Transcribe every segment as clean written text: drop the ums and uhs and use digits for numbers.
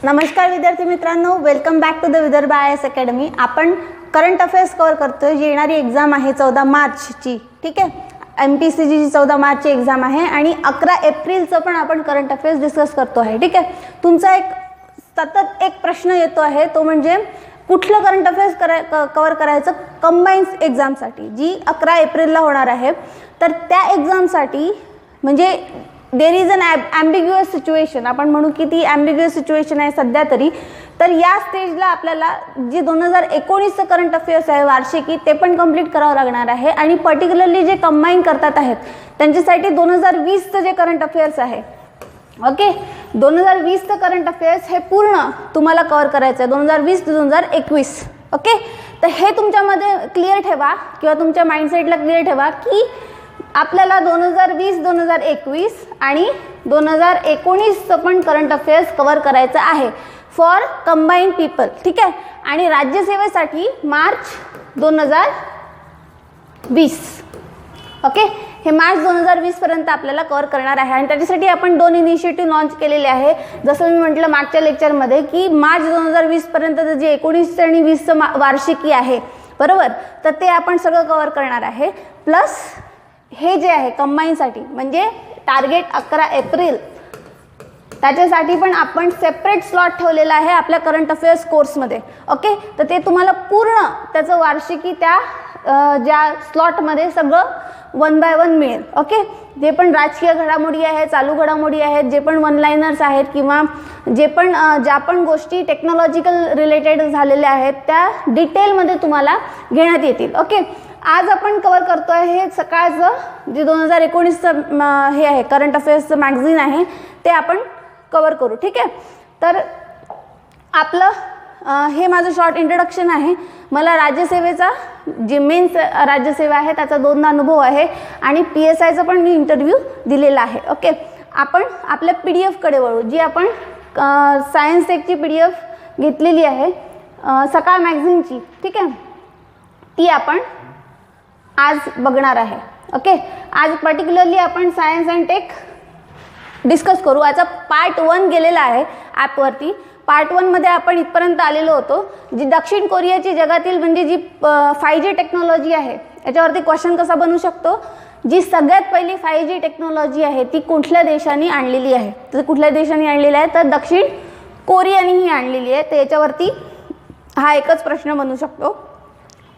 नमस्कार विद्यार्थी मित्रांनो, welcome back to the Vidarbha IAS academy. आपण करंट अफेअर्स कव्हर करतोय। जी येणारी एक्झाम आहे 14 मार्चची, ठीक आहे। MPSC ची 14 मार्चची एक्झाम आहे आणि 11 एप्रिलचं पण आपण करंट अफेअर्स डिस्कस करतो आहे, ठीक आहे। तुमचा सतत एक प्रश्न येतो आहे, तो म्हणजे कुठलं करंट अफेअर्स कव्हर करायचं कंबाईन्ड एक्झामसाठी, जी 11 एप्रिलला होणार आहे। तर त्या एक्झामसाठी म्हणजे देर इज अन ॲम्बिग्युअस सिच्युएशन, आपण म्हणू की ती ॲम्बिग्युअस सिच्युएशन आहे सध्या तरी। तर या स्टेजला आपल्याला जे 2019चं करंट अफेअर्स आहे वार्षिकी, ते पण कंप्लीट करावं लागणार आहे। आणि पर्टिक्युलरली जे कंबाईन करतात आहेत त्यांच्यासाठी 2020चं जे करंट अफेअर्स आहे, ओके, 2020चं करंट अफेअर्स हे पूर्ण तुम्हाला कव्हर करायचं आहे, 2020 ते 2021, ओके। तर हे तुमच्यामध्ये क्लिअर ठेवा किंवा तुमच्या माइंडसेटला क्लिअर ठेवा की आपल्याला 2020, 2021 आणि 2019चं पण करंट अफेअर्स कव्हर करायचं आहे फॉर कंबाईन्ड पीपल, ठीक आहे। आणि राज्यसेवेसाठी मार्च 2020, ओके, हे मार्च 2020 पर्यंत आपल्याला कव्हर करणार आहे। आणि त्याच्यासाठी आपण 2 इनिशिएटिव्ह लॉन्च केलेले आहे। जसं मी म्हटलं मागच्या लेक्चरमध्ये की मार्च 2020 पर्यंत जे 19 आणि 20चं वार्षिकी आहे, बरोबर, तर ते आपण सगळं कव्हर करणार आहे। प्लस हे जे आहे कंबाईनसाठी म्हणजे टार्गेट 11 एप्रिल, त्याच्यासाठी पण आपण सेपरेट स्लॉट ठेवलेला आहे आपल्या करंट अफेअर्स कोर्समध्ये, ओके। तर ते तुम्हाला पूर्ण त्याचं वार्षिकी त्या ज्या स्लॉटमध्ये सगळं 1 बाय 1 मिळेल, ओके। जे पण राजकीय घडामोडी आहे, चालू घडामोडी आहेत, जे पण वन लाइनर्स आहेत किंवा जे पण ज्या पण गोष्टी टेक्नॉलॉजिकल रिलेटेड झालेल्या आहेत त्या डिटेलमध्ये तुम्हाला घेण्यात येतील, ओके। आज आपण कव्हर करतो आहे हे सकाळचं जे 2019चं हे आहे करंट अफेअर्सचं मॅगझिन आहे, ते आपण कव्हर करू, ठीक आहे। तर आपलं हे माझं शॉर्ट इंट्रोडक्शन आहे। मला राज्यसेवेचा जे मेन राज्यसेवा आहे त्याचा 2दा अनुभव आहे आणि PSIचा पण मी इंटरव्ह्यू दिलेला आहे, ओके। आपण आपल्या PDF-कडे वळू, जी आपण सायन्स टेकची PDF घेतलेली आहे सकाळ मॅगझिनची, ठीक आहे, ती आपण आज बघणार आहे, ओके। आज पर्टिक्युलरली आपण सायन्स अँड टेक डिस्कस करू। याचा पार्ट 1 गेलेला आहे ॲपवरती। पार्ट 1 मध्ये आपण इथपर्यंत आलेलो होतो, जी दक्षिण कोरियाची जगातील म्हणजे जी 5G टेक्नॉलॉजी आहे याच्यावरती क्वेश्चन कसा बनू शकतो। जी सगळ्यात पहिली 5G टेक्नॉलॉजी आहे ती कुठल्या देशाने आणलेली आहे, तर कुठल्या देशाने आणलेली आहे, तर दक्षिण कोरियाने ही आणलेली आहे। तर याच्यावरती हा एकच प्रश्न बनू शकतो।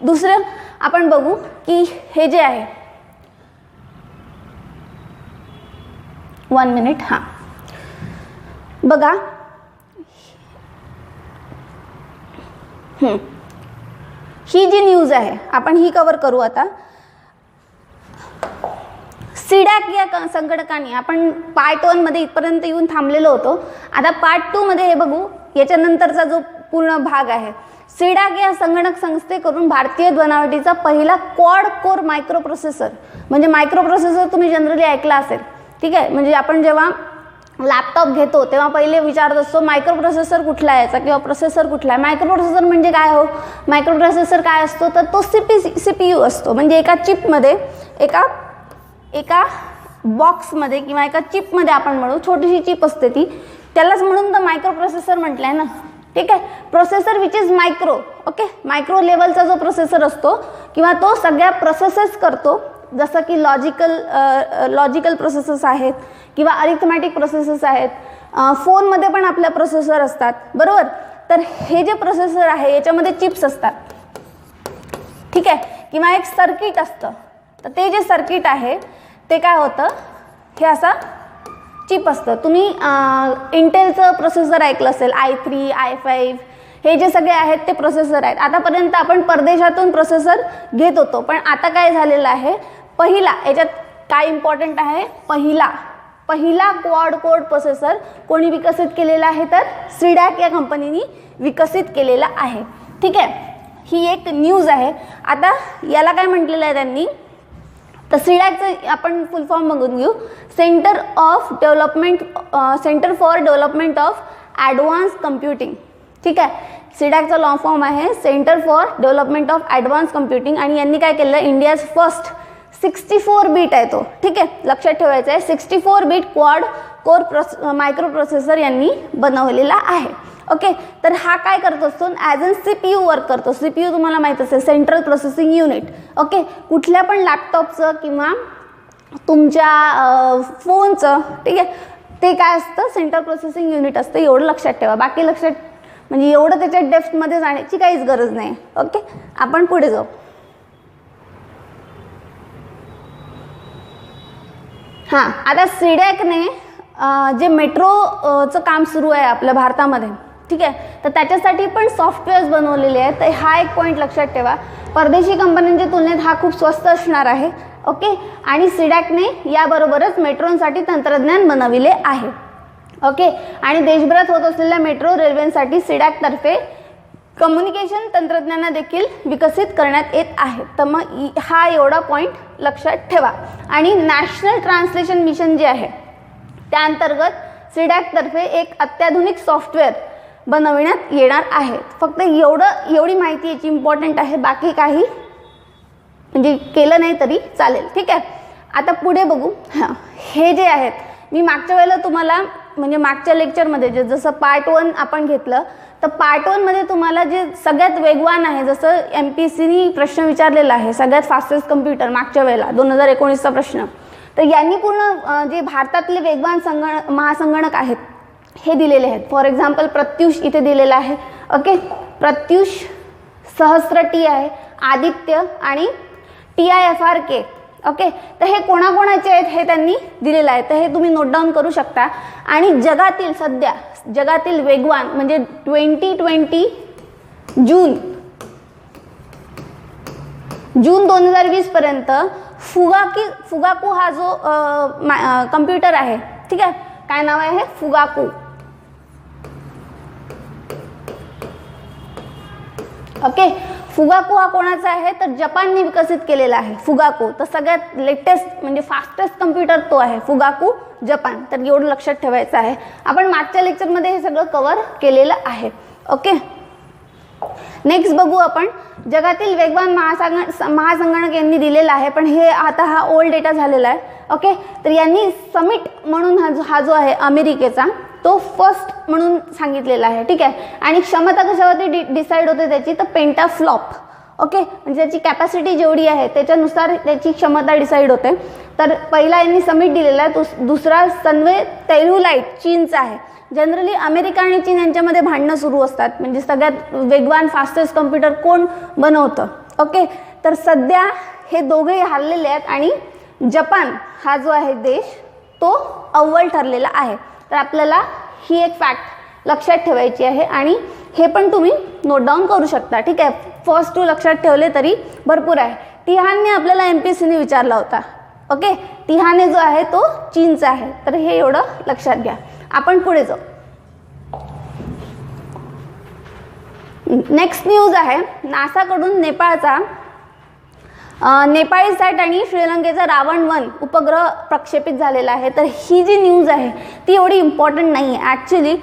दुसरं आपण बघू की हे जे आहे 1 मिनिट, हां बघा, ही जी न्यूज आहे आपण ही कव्हर करू आता। सीडॅक या संघटकांनी, आपण पार्ट 1 मध्ये इथपर्यंत येऊन थांबलेलो होतो। आता पार्ट 2 मध्ये हे बघू, याच्यानंतरचा जो पूर्ण भाग आहे। सीडॅक या संगणक संस्थेकडून भारतीय बनावटीचा पहिला क्वाड कोर मायक्रो प्रोसेसर, म्हणजे मायक्रो प्रोसेसर तुम्ही जनरली ऐकला असेल, ठीक आहे। म्हणजे आपण जेव्हा लॅपटॉप घेतो तेव्हा पहिले विचारत असतो मायक्रो प्रोसेसर कुठला आहे याचा किंवा प्रोसेसर कुठला आहे। मायक्रो प्रोसेसर म्हणजे काय हो, मायक्रो प्रोसेसर काय असतो, तर तो CPU असतो। म्हणजे एका चिपमध्ये, एका बॉक्समध्ये किंवा एका चिपमध्ये आपण म्हणू, छोटीशी चिप असते ती, त्यालाच म्हणून तर मायक्रो प्रोसेसर म्हटलं आहे ना, ठीक आहे। Processor which is micro, okay, micro लेवलचा जो प्रोसेसर असतो किंवा तो सगळ्या प्रोसेसेस करतो, जसं की लॉजिकल प्रोसेसेस आहेत किंवा अरिथमॅटिक प्रोसेसेस आहेत। फोनमध्ये पण आपल्या प्रोसेसर असतात, बरोबर। तर हे जे प्रोसेसर आहे याच्यामध्ये चिप्स असतात, ठीक आहे, किंवा एक सर्किट असतं। तर ते जे सर्किट आहे ते काय होतं, हे असं चिप असतं। तुम्ही इंटेलचं प्रोसेसर ऐकलं असेल, i3, i5, हे जे सगळे आहेत ते प्रोसेसर आहेत। आतापर्यंत आपण परदेशातून प्रोसेसर घेत होतो, पण आता काय झालेलं आहे, पहिला, याच्यात काय इम्पॉर्टंट आहे, पहिला क्वाड कोर प्रोसेसर कोणी विकसित केलेला आहे, तर सीडॅक या कंपनीने विकसित केलेला आहे, ठीक आहे। ही एक न्यूज आहे। आता याला काय म्हटलेलं आहे त्यांनी, तर सीडॅकचं आपण फुल फॉर्म बघून घेऊ, centre for development of advance computing, ठीक आहे। सीडॅकचा लॉंग फॉर्म आहे centre for development of advance computing. आणि यांनी काय केलं, इंडियाज फर्स्ट 64 बीट आहे तो, ठीक आहे, लक्षात ठेवायचं आहे। 64 bit quad core microprocessor यांनी बनवलेला आहे, ओके, तर हा काय करत असतो, ॲज अन CPU वर्क करतो. CPU तुम्हाला माहीत असेल, सेंट्रल प्रोसेसिंग युनिट. ओके, कुठल्या पण लॅपटॉपचं किंवा तुमच्या फोनचं, ठीक आहे, ते काय असतं, सेंट्रल प्रोसेसिंग युनिट असतं. एवढं लक्षात ठेवा. बाकी लक्षात म्हणजे एवढं त्याच्या डेप्थमध्ये जाण्याची काहीच गरज नाही. ओके, आपण पुढे जाऊ. हां, आता सीडॅकने जे मेट्रोचं काम सुरू आहे आपल्या भारतामध्ये, ठीक आहे, तर त्याच्यासाठी पण सॉफ्टवेअर्स बनवलेले आहेत. तर हा एक पॉईंट लक्षात ठेवा. परदेशी कंपन्यांच्या तुलनेत हा खूप स्वस्त असणार आहे. ओके, आणि सीडॅकने याबरोबरच मेट्रोसाठी तंत्रज्ञान बनविले आहे. ओके, आणि देशभरात होत असलेल्या मेट्रो रेल्वेसाठी सीडॅकतर्फे कम्युनिकेशन तंत्रज्ञान देखील विकसित करण्यात येत आहे. तर मग हा एवढा पॉईंट लक्षात ठेवा. आणि नॅशनल ट्रान्सलेशन मिशन जे आहे त्याअंतर्गत सीडॅकतर्फे एक अत्याधुनिक सॉफ्टवेअर बनविण्यात येणार आहे. फक्त एवढी माहिती याची इम्पॉर्टंट आहे, बाकी काही म्हणजे केलं नाही तरी चालेल. ठीक आहे, आता पुढे बघू. हां, हे जे आहेत, मी मागच्या वेळेला तुम्हाला म्हणजे मागच्या लेक्चरमध्ये जसं पार्ट 1 आपण घेतलं, तर पार्ट 1 मध्ये तुम्हाला जे सगळ्यात वेगवान आहे, जसं MPSCनी प्रश्न विचारलेला आहे, सगळ्यात फास्टेस्ट कम्प्युटर मागच्या वेळेला 2019चा प्रश्न, तर यांनी पूर्ण जे भारतातले वेगवान महासंगणक आहेत हे दिलेले आहेत. फॉर एक्झाम्पल प्रत्युष इथे दिलेला आहे. ओके, प्रत्युष, सहस्त्र T आहे, आदित्य आणि TIFRK. ओके, तर हे कोणाकोणाचे आहेत हे त्यांनी दिलेलं आहे, तर हे तुम्ही नोट डाऊन करू शकता. आणि जगातील सध्या जगातील वेगवान म्हणजे 2020 जून 2020 पर्यंत फुगाकू हा जो कम्प्युटर आहे, ठीक आहे, काय नाव आहे, फुगाकू. ओके, फुगाकू हा कोणाचा आहे, तर जपानने विकसित केलेला आहे फुगाकू. तर सगळ्यात लेटेस्ट म्हणजे फास्टेस्ट कम्प्युटर तो आहे फुगाकू, जपान. तर एवढं लक्षात ठेवायचं आहे. आपण मागच्या लेक्चरमध्ये हे सगळं कव्हर केलेलं आहे. ओके, नेक्स्ट बघू आपण. जगातील वेगवान महासंगणक यांनी दिलेला आहे, पण हे आता हा ओल्ड डेटा झालेला आहे. ओके, तर यांनी समिट म्हणून हा जो आहे अमेरिकेचा, तो फर्स्ट म्हणून सांगितलेला आहे. ठीक आहे, आणि क्षमता कशावरती डिसाईड होते त्याची, तर पेंटाफ्लॉप. ओके, म्हणजे त्याची कॅपॅसिटी जेवढी आहे त्याच्यानुसार त्याची क्षमता डिसाईड होते. तर पहिला यांनी समिट दिलेला आहे. दुसरा सनवे टेल्युलाइट चीनचा आहे. जनरली अमेरिका आणि चीन यांच्यामध्ये भांडणं सुरू असतात, म्हणजे सगळ्यात वेगवान फास्टेस्ट कम्प्युटर कोण बनवतं. ओके, तर सध्या हे दोघेही हारलेले आहेत आणि जपान हा जो आहे देश तो अव्वल ठरलेला आहे. तर आपल्याला ही एक फॅक्ट लक्षात ठेवायची आहे आणि हे पण तुम्ही नोट डाऊन करू शकता. ठीक आहे, फर्स्ट 2 लक्षात ठेवले तरी भरपूर आहे. तिहानने आपल्याला MPSCने विचारला होता. ओके, तिहाने जो आहे तो चीनचा आहे. तर हे एवढं लक्षात घ्या. आपण पुढे जाऊ. नेक्स्ट न्यूज आहे नासाकडून नेपाळी सॅट आणि श्रीलंकेचा रावण-1 उपग्रह प्रक्षेपित झालेला आहे. तर ही जी न्यूज आहे ती एवढी इम्पॉर्टंट नाही आहे. ॲक्च्युली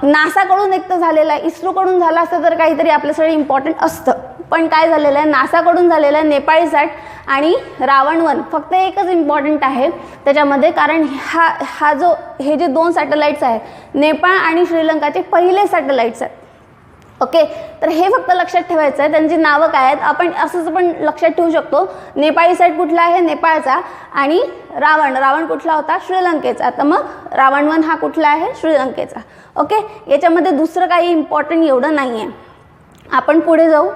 नासाकडून एक तर झालेला आहे, इस्रोकडून झाला असतं तर काहीतरी आपल्यासाठी इम्पॉर्टंट असतं, पण काय झालेलं आहे, नासाकडून झालेलं आहे नेपाळी सॅट आणि रावण-1. फक्त एकच इम्पॉर्टंट आहे त्याच्यामध्ये, कारण हे जे 2 सॅटेलाइट्स आहेत, नेपाळ आणि श्रीलंकाचे पहिले सॅटेलाइट्स आहेत. ओके, तर हे फक्त लक्षात ठेवायचं आहे. त्यांची नावं काय आहेत आपण असंच पण लक्षात ठेवू शकतो. नेपाळी सॅट कुठला आहे, नेपाळचा, आणि रावण कुठला होता, श्रीलंकेचा. तर मग रावण-1 हा कुठला आहे, श्रीलंकेचा. ओके, याच्यामध्ये दुसरं काही इम्पॉर्टंट एवढं नाही आहे. आपण पुढे जाऊ.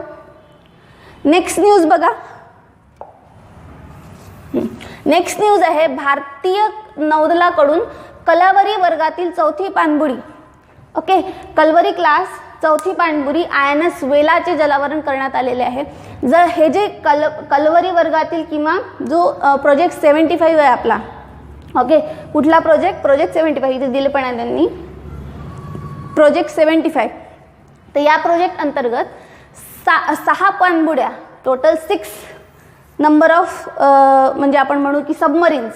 नेक्स्ट न्यूज बघा. नेक्स्ट न्यूज आहे भारतीय नौदलाकडून कलावरी वर्गातील 4थी पाणबुडी. ओके, कलवरी क्लास 4थी पाणबुडी INS वेलाचे जलावरण करण्यात आलेले आहे. जर हे जे कलवरी वर्गातील किंवा जो प्रोजेक्ट 75 आहे आपला, ओके, कुठला प्रोजेक्ट 75 इथे दिले पण आहे त्यांनी, प्रोजेक्ट 75. तर या प्रोजेक्ट अंतर्गत 6 पाणबुड्या, टोटल 6 नंबर ऑफ म्हणजे आपण म्हणू की सबमरीन्स,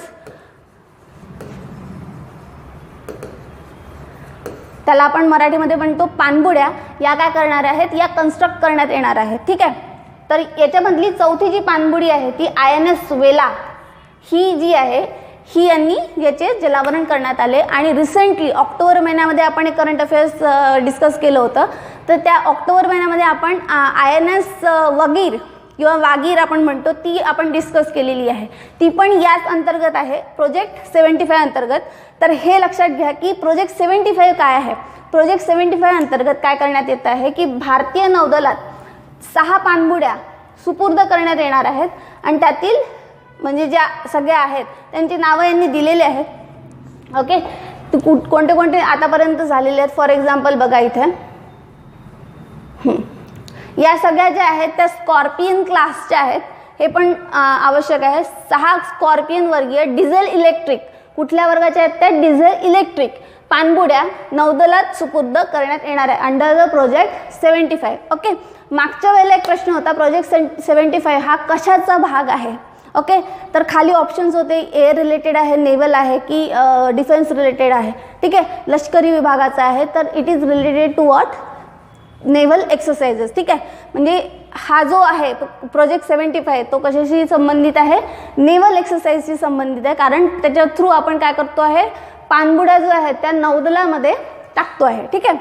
त्याला आपण मराठीमध्ये म्हणतो पाणबुड्या, या काय करणार आहेत, या कन्स्ट्रक्ट करण्यात येणार आहेत. ठीक आहे, तर याच्यामधली 4थी जी पाणबुडी आहे ती INS वेला ही जी आहे ही यांनी याचे जलावरण करण्यात आले. आणि रिसेंटली ऑक्टोबर महिन्यामध्ये आपण एक करंट अफेअर्स डिस्कस केलं होतं. तर त्या ऑक्टोबर महिन्यामध्ये आपण INS वगीर किंवा वागीर आपण म्हणतो ती आपण डिस्कस केलेली आहे. ती पण याच अंतर्गत आहे, प्रोजेक्ट 75 अंतर्गत. तर हे लक्षात घ्या की प्रोजेक्ट 75 काय आहे. प्रोजेक्ट 75 अंतर्गत काय करण्यात येत आहे की भारतीय नौदलात 6 पाणबुड्या सुपूर्द करण्यात येणार आहेत. आणि त्यातील म्हणजे ज्या सगळ्या आहेत त्यांची नावं यांनी दिलेली आहेत. ओके, कोणते कोणते आतापर्यंत झालेले आहेत. फॉर एक्झाम्पल बघा इथे या सगळ्या ज्या आहेत त्या स्कॉर्पियन क्लासच्या आहेत. हे पण आवश्यक आहे. 6 स्कॉर्पियन वर्गीय डिझेल इलेक्ट्रिक, कुठल्या वर्गाच्या आहेत त्या डिझेल इलेक्ट्रिक पाणबुड्या नौदलात सुपूर्द करण्यात येणार आहे अंडर द प्रोजेक्ट 75. ओके, मागच्या वेळेला एक प्रश्न होता प्रोजेक्ट 75 हा कशाचा भाग आहे. ओके, तर खाली ऑप्शन्स होते एअर रिलेटेड आहे, नेव्हल आहे की डिफेन्स रिलेटेड आहे. ठीक आहे, लष्करी विभागाचा आहे. तर it is related to what, naval exercises. ठीक आहे, म्हणजे हा जो आहे प्रोजेक्ट 75 तो कशाशी संबंधित आहे, नेव्हल एक्सरसाइजशी संबंधित आहे. कारण त्याच्या थ्रू आपण काय करतो आहे, पाणबुड्या जो आहेत त्या नौदलामध्ये टाकतो आहे. ठीक आहे,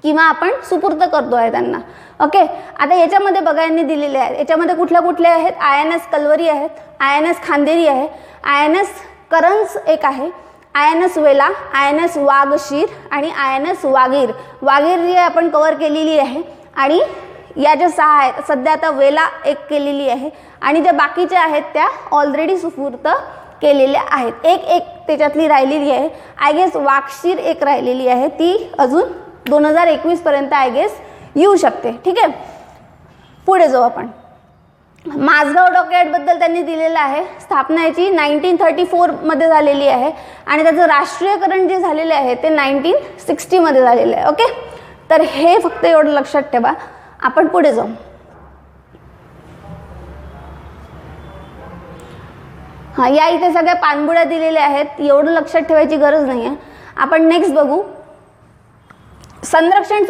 किंवा आपण सुपूर्द करतो आहे त्यांना. ओके, आता याच्यामध्ये बघा यांनी दिलेले आहेत. याच्यामध्ये कुठल्या कुठल्या आहेत, INS कलवरी आहेत, INS खांदेरी आहे, INS करंज एक आहे, INS वेला, INS वागशीर आणि INS वागीर. वागीर जी आपण कव्हर केलेली आहे. आणि या ज्या 6 आहेत सध्या आता वेला एक केलेली आहे आणि ज्या बाकीच्या आहेत त्या ऑलरेडी सुपूर्द केलेल्या आहेत. एक त्याच्यातली राहिलेली आहे. आय गेस वागशीर एक राहिलेली आहे, ती अजून 2021 पर्यंत आय गेस येऊ शकते. ठीक आहे, पुढे जाऊ आपण. माझगाव डॉकयार्डबद्दल त्यांनी दिलेलं आहे. स्थापना याची 1934 मध्ये झालेली आहे आणि त्याचं राष्ट्रीयकरण जे झालेले आहे ते 1960 मध्ये झालेलं आहे. ओके, तर हे फक्त एवढं लक्षात ठेवा. आपण पुढे जाऊ. हां, या इथे सगळ्या पाणबुड्या दिलेल्या आहेत, एवढं लक्षात ठेवायची गरज नाही आहे. आपण नेक्स्ट बघू. संरक्षण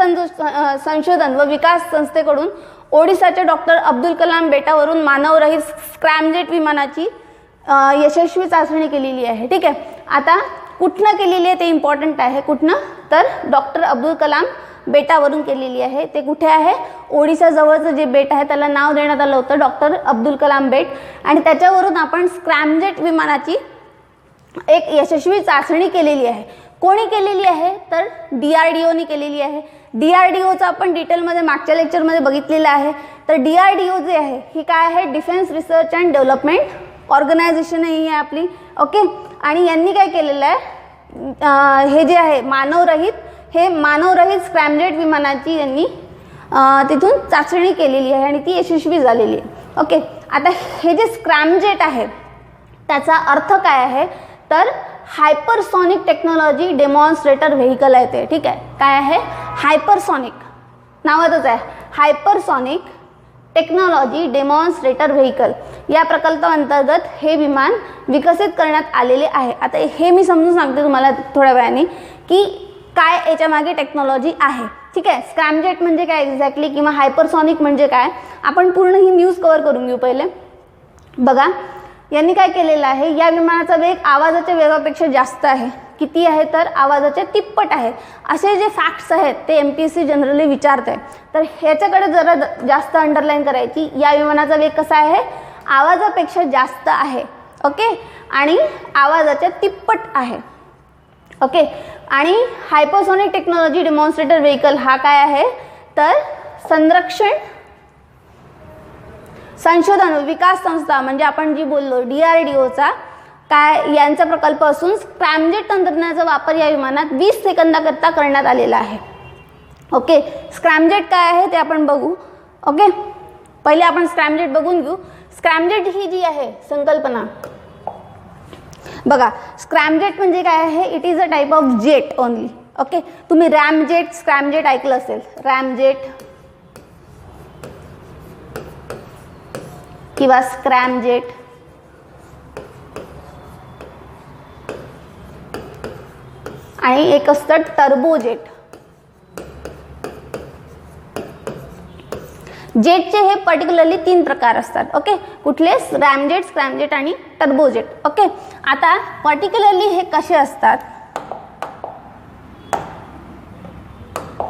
संशोधन व विकास संस्थेकडून ओडिसाच्या डॉक्टर अब्दुल कलाम बेटावरून मानवरहित स्क्रॅमजेट विमानाची यशस्वी चाचणी केलेली आहे. ठीक आहे, आता कुठनं केलेली आहे ते इम्पॉर्टंट आहे. कुठनं, तर डॉक्टर अब्दुल कलाम बेटावरून केलेली आहे. ते कुठे आहे, ओडिसा जवळचं जे बेट आहे त्याला नाव देण्यात आलं होतं डॉक्टर अब्दुल कलाम बेट. आणि त्याच्यावरून आपण स्क्रॅमजेट विमानाची एक यशस्वी चाचणी केलेली आहे. कोणी केलेली आहे, तर DRDOने केलेली आहे. DRDOचं आपण डिटेलमध्ये मागच्या लेक्चरमध्ये बघितलेलं आहे. तर DRDO जे आहे ही काय आहे, defence research and development organisation ही आहे आपली. ओके, आणि यांनी काय केलेलं आहे, हे जे आहे मानवरहित स्क्रॅमजेट विमानाची यांनी तिथून चाचणी केलेली आहे आणि ती यशस्वी झालेली आहे. ओके, आता हे जे स्क्रॅमजेट आहे त्याचा अर्थ काय आहे, तर हायपरसॉनिक टेक्नॉलॉजी डेमॉन्स्ट्रेटर व्हेकल आहे ते. ठीक आहे, काय आहे, हायपरसॉनिक नावातच आहे, हायपरसॉनिक टेक्नॉलॉजी डेमॉन्स्ट्रेटर व्हेकल. या प्रकल्पाअंतर्गत हे विमान विकसित करण्यात आलेले आहे. आता हे मी समजून सांगते तुम्हाला थोड्या वेळाने की काय याच्यामागे टेक्नॉलॉजी आहे. ठीक आहे, स्क्रॅमजेट म्हणजे काय एक्झॅक्टली किंवा हायपरसॉनिक म्हणजे काय, आपण पूर्ण ही न्यूज कव्हर करून घेऊ. पहिले बघा यांनी काय केलेलं आहे, या विमानाचा वेग आवाजाच्या वेगापेक्षा जास्त आहे. किती आहे, तर आवाजाच्या तिप्पट आहे. असे जे फॅक्ट्स आहेत ते MPSC जनरली विचारते. तर ह्याच्याकडे जरा जास्त अंडरलाईन करायची. या विमानाचा वेग कसा आहे, आवाजापेक्षा जास्त आहे. ओके, आणि आवाजाच्या तिप्पट आहे. ओके, आणि हायपरसॉनिक टेक्नॉलॉजी डेमॉन्स्ट्रेटर व्हेकल हा काय आहे, तर संशोधन विकास संस्था म्हणजे आपण जी बोललो DRDOचा काय यांचा प्रकल्प असून स्क्रॅमजेट तंत्रज्ञानाचा वापर या विमानात 20 सेकंदाकरता करण्यात आलेला आहे. ओके, स्क्रॅमजेट काय आहे ते आपण बघू. ओके, पहिले आपण स्क्रॅमजेट बघून घेऊ. स्क्रॅमजेट ही जी आहे संकल्पना बघा, स्क्रॅमजेट म्हणजे काय आहे, it is a type of jet only. Okay, तुम्ही रॅमजेट स्क्रॅमजेट ऐकलं असेल, रॅमजेट किंवा स्क्रॅमजेट. आणि एक असतं टर्बोजेट. जेटचे हे पर्टिक्युलरली 3 प्रकार असतात. ओके, कुठले? रॅमजेट, स्क्रॅमजेट आणि टर्बोजेट. ओके, आता पर्टिक्युलरली हे कसे असतात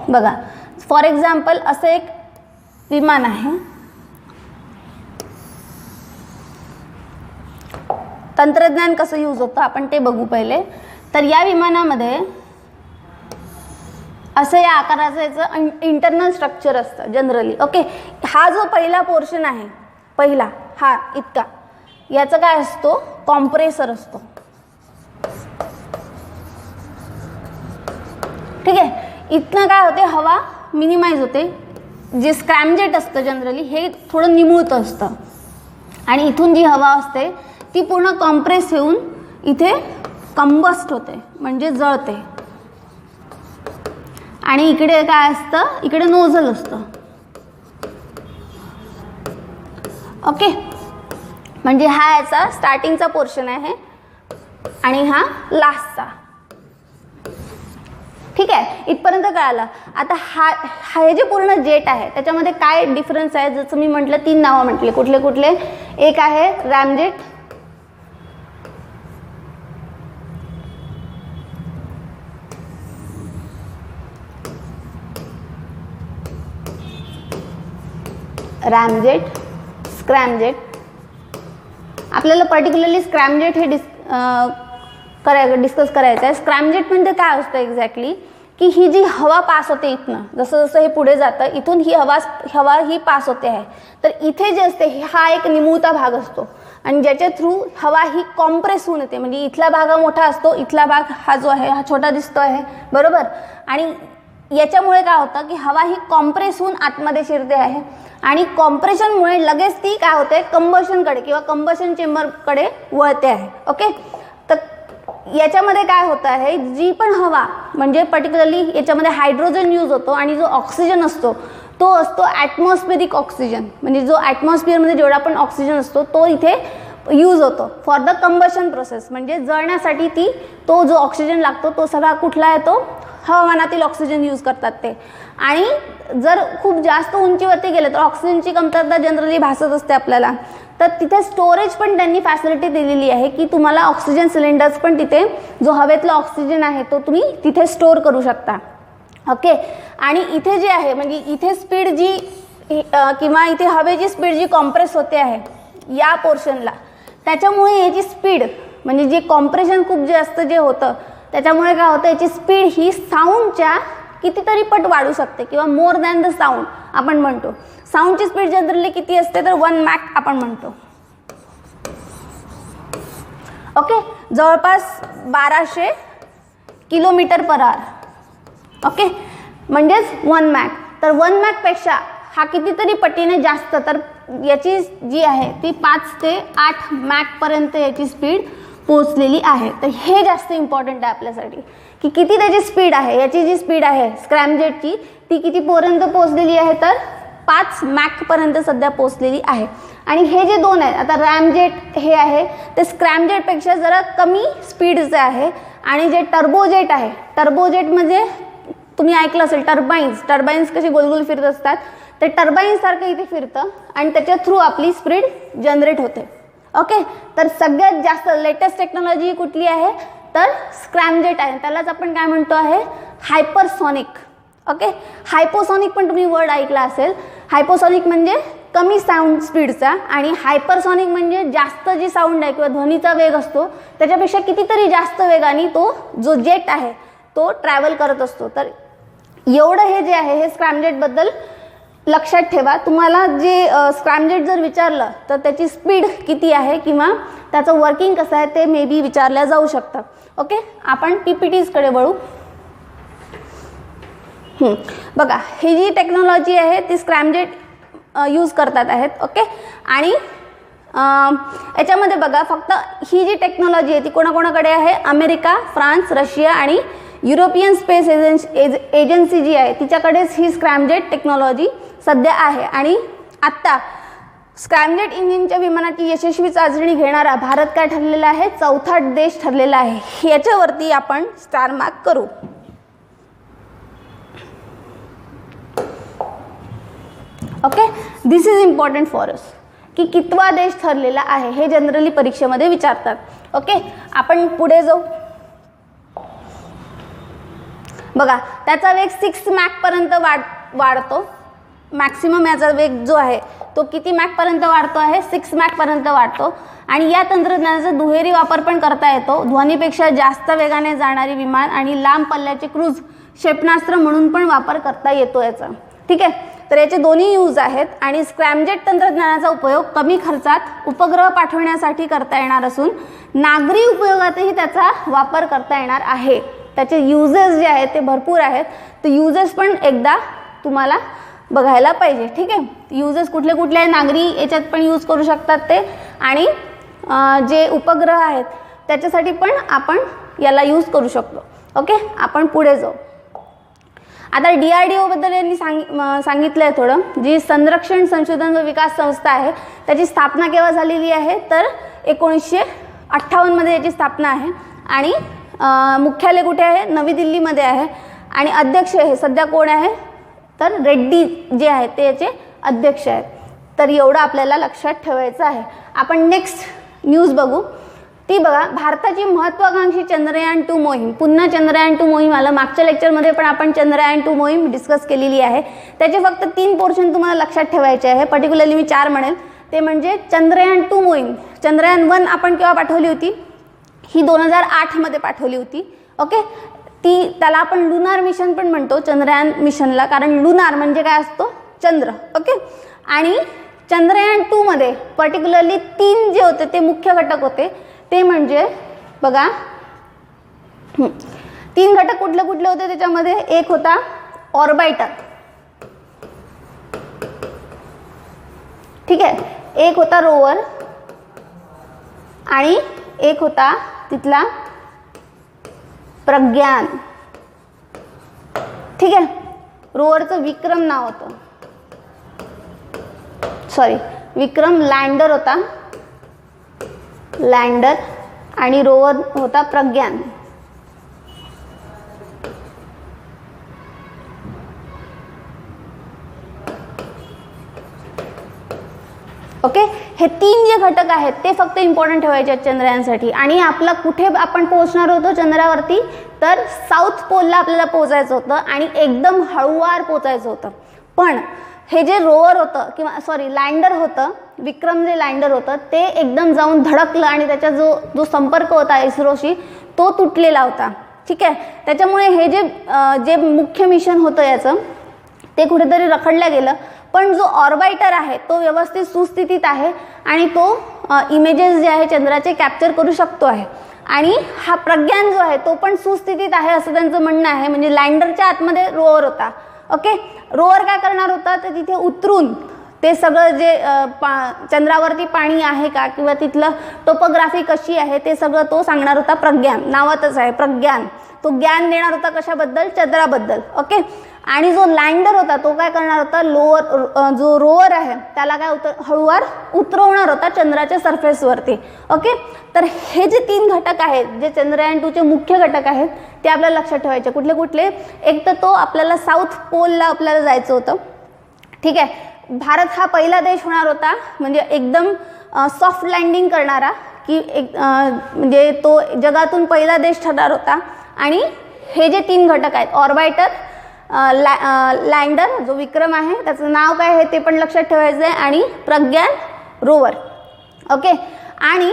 बघा. फॉर एक्झाम्पल असं एक विमान आहे, तंत्रज्ञान कसं यूज होतं आपण ते बघू पहिले. तर या विमानामध्ये असं या आकाराचं याचं इंटरनल स्ट्रक्चर असतं जनरली. ओके, हा जो पहिला पोर्शन आहे, पहिला हा इतका, याचं काय असतो? कॉम्प्रेसर असतो. ठीक आहे, इथनं काय होते? हवा मिनिमाइज होते. जे स्क्रॅमजेट असतं जनरली हे थोडं निमुळतं असतं आणि इथून जी हवा असते ती पूर्ण कॉम्प्रेस होऊन इथे कंबस्ट होते, म्हणजे जळते. आणि इकडे काय असतं? इकडे नोझल असतं. ओके, म्हणजे हा याचा स्टार्टिंगचा पोर्शन आहे आणि हा लास्टचा. ठीक आहे, इथपर्यंत कळालं. आता हे जे पूर्ण जेट आहे त्याच्यामध्ये काय डिफरन्स आहे? जसं मी म्हटलं 3 नावं म्हटली. कुठले कुठले? एक आहे रॅमजेट, रॅमजेट, स्क्रॅमजेट. आपल्याला पर्टिक्युलरली स्क्रॅमजेट हे डिस्कस करायचं आहे. स्क्रॅमजेट म्हणजे काय असतं एक्झॅक्टली? की ही जी हवा पास होते इथनं, जसं जसं हे पुढे जातं इथून ही हवा ही पास होते आहे. तर इथे जे असते हा एक निमुळता भाग असतो आणि ज्याच्या थ्रू हवा ही कॉम्प्रेस होऊन येते. म्हणजे इथला भाग हा मोठा असतो, इथला भाग हा जो आहे हा छोटा दिसतो आहे, बरोबर. आणि याच्यामुळे काय होतं की हवा ही कॉम्प्रेस होऊन आतमध्ये शिरते आहे आणि कॉम्प्रेशनमुळे लगेच ती काय होते? कंबशनकडे किंवा कंबशन चेंबरकडे वळते आहे. ओके, तर याच्यामध्ये काय होतं आहे? जी पण हवा, म्हणजे पर्टिक्युलरली याच्यामध्ये हायड्रोजन यूज होतो आणि जो ऑक्सिजन असतो तो असतो ॲटमॉस्फेरिक ऑक्सिजन. म्हणजे जो ॲटमॉस्फिअरमध्ये जेवढा पण ऑक्सिजन असतो तो इथे यूज होतो फॉर द कंबशन प्रोसेस. म्हणजे जळण्यासाठी तो जो ऑक्सिजन लागतो तो सगळा कुठला येतो? हवामानातील ऑक्सिजन यूज करतात ते. आणि जर खूप जास्त उंचीवरती गेले तर ऑक्सिजनची कमतरता जनरली भासत असते आपल्याला. तर तिथे स्टोरेज पण त्यांनी फॅसिलिटी दिलेली आहे की तुम्हाला ऑक्सिजन सिलेंडर्स पण तिथे, जो हवेतला ऑक्सिजन आहे तो तुम्ही तिथे स्टोअर करू शकता. ओके, आणि इथे जे आहे म्हणजे इथे स्पीड जी किंवा इथे हवेची स्पीड जी कॉम्प्रेस होते आहे या पोर्शनला, त्याच्यामुळे याची स्पीड म्हणजे जे कॉम्प्रेशन खूप जास्त जे होतं त्याच्यामुळे काय होतं? याची स्पीड ही साऊंडच्या कितीतरी पट वाढू शकते किंवा मोर दॅन द साऊंड आपण म्हणतो. साऊंडची स्पीड जनरली किती असते? तर 1 मॅक आपण म्हणतो. ओके, जवळपास 1200 km/h. ओके, म्हणजेच 1 मॅक. तर 1 मॅकपेक्षा हा कितीतरी पटीने जास्त, तर याची जी आहे ती 5 ते 8 मॅकपर्यंत याची स्पीड पोहोचलेली आहे. तर हे जास्त इम्पॉर्टंट आहे आपल्यासाठी की किती त्याची स्पीड आहे. याची जी स्पीड आहे स्क्रॅमजेटची ती कितीपर्यंत पोहोचलेली आहे? तर 5 मॅकपर्यंत सध्या पोहोचलेली आहे. आणि हे जे दोन आहेत, आता रॅमजेट हे आहे ते स्क्रॅमजेटपेक्षा जरा कमी स्पीडचं आहे. आणि जे टर्बोजेट आहे, टर्बोजेट म्हणजे तुम्ही ऐकलं असेल टर्बाईन्स कशी गोलगोल फिरत असतात, ते टर्बाईन्ससारखं इथे फिरतं आणि त्याच्या थ्रू आपली स्पीड जनरेट होते. ओके, तर सगळ्यात जास्त लेटेस्ट टेक्नॉलॉजी कुठली आहे? तर स्क्रॅमजेट आहे. त्यालाच आपण काय म्हणतो आहे? हायपरसॉनिक. ओके, हायपोसॉनिक पण तुम्ही वर्ड ऐकला असेल. हायपोसॉनिक म्हणजे कमी साऊंड स्पीडचा आणि हायपरसॉनिक म्हणजे जास्त जी साऊंड आहे किंवा ध्वनीचा वेग असतो त्याच्यापेक्षा कितीतरी जास्त वेगाने तो जो जेट आहे तो ट्रॅव्हल करत असतो. तर एवढं हे जे आहे हे स्क्रॅमजेटबद्दल लक्षात ठेवा. तुम्हाला जे स्क्रॅमजेट जर विचारलं तर त्याची स्पीड किती आहे किंवा त्याचं वर्किंग कसं आहे ते मे बी विचारल्या जाऊ शकतं. ओके, आपण PPTsकडे वळू. बघा, ही जी टेक्नॉलॉजी आहे ती स्क्रॅमजेट यूज करतात आहेत. ओके, आणि याच्यामध्ये बघा फक्त ही जी टेक्नॉलॉजी आहे ती कोणाकोणाकडे आहे? अमेरिका, फ्रान्स, रशिया आणि युरोपियन स्पेस एजन्सी जी आहे तिच्याकडेच ही स्क्रॅमजेट टेक्नॉलॉजी सध्या आहे. आणि आत्ता स्क्रॅमजेट इंजिनच्या विमानाची यशस्वी चाचणी घेणारा भारत काय ठरलेला आहे? 4था देश ठरलेला आहे. याच्यावरती आपण स्टार मार्क करू. Okay, this is important for us, की कितवा देश ठरलेला आहे हे जनरली परीक्षेमध्ये विचारतात. ओके, आपण पुढे जाऊ. बघा, त्याचा वेग 6 मॅकपर्यंत वाढतो. मॅक्सिमम याचा वेग जो आहे तो किती मॅकपर्यंत वाढतो आहे? 6 मॅकपर्यंत वाढतो. आणि या तंत्रज्ञानाचा दुहेरी वापर पण करता येतो. ध्वनीपेक्षा जास्त वेगाने जाणारी विमान आणि लांब पल्ल्याचे क्रूज क्षेपणास्त्र म्हणून पण वापर करता येतो याचा. ठीक आहे, तर याचे दोन्ही यूज आहेत. आणि स्क्रॅमजेट तंत्रज्ञानाचा उपयोग कमी खर्चात उपग्रह पाठवण्यासाठी करता येणार असून नागरी उपयोगातही त्याचा वापर करता येणार आहे. त्याचे युजेस जे आहेत ते भरपूर आहेत. तर युजेस पण एकदा तुम्हाला बघायला पाहिजे. ठीक आहे, युजेस कुठले कुठले आहे, नागरी याच्यात पण यूज करू शकतात ते, आणि जे उपग्रह आहेत त्याच्यासाठी पण आपण याला यूज करू शकतो. ओके, आपण पुढे जाऊ. आता DRDO बद्दल यांनी सांगितलं आहे थोडं. जी संरक्षण संशोधन व विकास संस्था आहे त्याची स्थापना केव्हा झालेली आहे? तर 1958 मध्ये याची स्थापना आहे. आणि मुख्यालय कुठे आहे? नवी दिल्लीमध्ये आहे. आणि अध्यक्ष हे सध्या कोण आहे? तर रेड्डी जे आहेत ते याचे अध्यक्ष आहेत. तर एवढं आपल्याला लक्षात ठेवायचं आहे. आपण नेक्स्ट न्यूज बघू. ती बघा, भारताची महत्त्वाकांक्षी चंद्रयान 2 मोहीम. पुन्हा चंद्रयान 2 मोहीम आलं. मागच्या लेक्चरमध्ये पण आपण चंद्रयान 2 मोहीम डिस्कस केलेली आहे. त्याचे फक्त 3 पोर्शन तुम्हाला लक्षात ठेवायचे आहे. पर्टिक्युलरली मी 4 म्हणेल. ते म्हणजे चंद्रयान 2 मोहीम. चंद्रयान 1 आपण केव्हा पाठवली होती? ही 2008 मध्ये पाठवली होती. ओके, त्याला आपण लुनार मिशन पण म्हणतो चंद्रयान मिशनला, कारण लुनार म्हणजे काय असतो? चंद्र. ओके, आणि चंद्रयान 2 मध्ये पर्टिक्युलरली 3 जे होते ते मुख्य घटक होते. ते म्हणजे बघा, 3 घटक कुठले कुठले होते त्याच्यामध्ये? एक होता ऑर्बिटर. ठीक आहे, एक होता रोवर आणि एक होता तिथला प्रज्ञान. ठीक आहे, रोवरचं विक्रम नाव होतं, सॉरी विक्रम लँडर होता, लँडर, आणि रोवर होता प्रज्ञान. ओके, हे 3 जे घटक आहेत ते फक्त इम्पॉर्टंट ठेवायचे आहेत चंद्रयानसाठी. आणि आपला कुठे आपण पोहोचणार होतो चंद्रावरती? तर साऊथ पोलला आपल्याला पोहोचायचं होतं आणि एकदम हळूवार पोहोचायचं होतं. पण हे जे रोवर होतं किंवा सॉरी लँडर होतं, विक्रम जे लँडर होतं ते एकदम जाऊन धडकलं आणि त्याचा जो संपर्क होता इस्रोशी तो तुटलेला होता. ठीक आहे, त्याच्यामुळे हे जे मुख्य मिशन होतं याचं ते कुठेतरी रखडलं गेलं. पण जो ऑर्बिटर आहे तो व्यवस्थित सुस्थितीत आहे आणि तो इमेजेस जे आहे चंद्राचे कॅप्चर करू शकतो आहे. आणि हा प्रज्ञान जो आहे तो पण सुस्थितीत आहे असं त्यांचं म्हणणं आहे. म्हणजे लँडरच्या आतमध्ये रोवर होता. ओके, रोवर काय करणार होता? तर तिथे उतरून ते सगळं जे चंद्रावरती पाणी आहे का किंवा तिथलं टोपोग्राफी कशी आहे ते सगळं तो सांगणार होता. प्रज्ञान नावातच आहे प्रज्ञान. तो ज्ञान देणार होता कशाबद्दल? चंद्राबद्दल. ओके, आणि जो लँडर होता तो काय करणार होता? जो रोवर आहे त्याला काय हळूवार उतरवणार होता चंद्राच्या सरफेसवरती. ओके, तर हे जे 3 घटक आहेत जे चंद्रयान 2 चे मुख्य घटक आहेत ते आपल्याला लक्षात ठेवायचे. कुठले कुठले? एक तर तो आपल्याला साऊथ पोलला आपल्याला जायचं होतं. ठीक आहे, भारत हा पहिला देश होणार होता म्हणजे एकदम सॉफ्ट लँडिंग करणारा, की म्हणजे तो जगातून पहिला देश ठरणार होता. आणि हे जे 3 घटक आहेत ऑर्बिटर, लँडर जो विक्रम आहे त्याचं नाव काय आहे ते पण लक्षात ठेवायचं आहे, आणि प्रज्ञान रोवर. ओके, आणि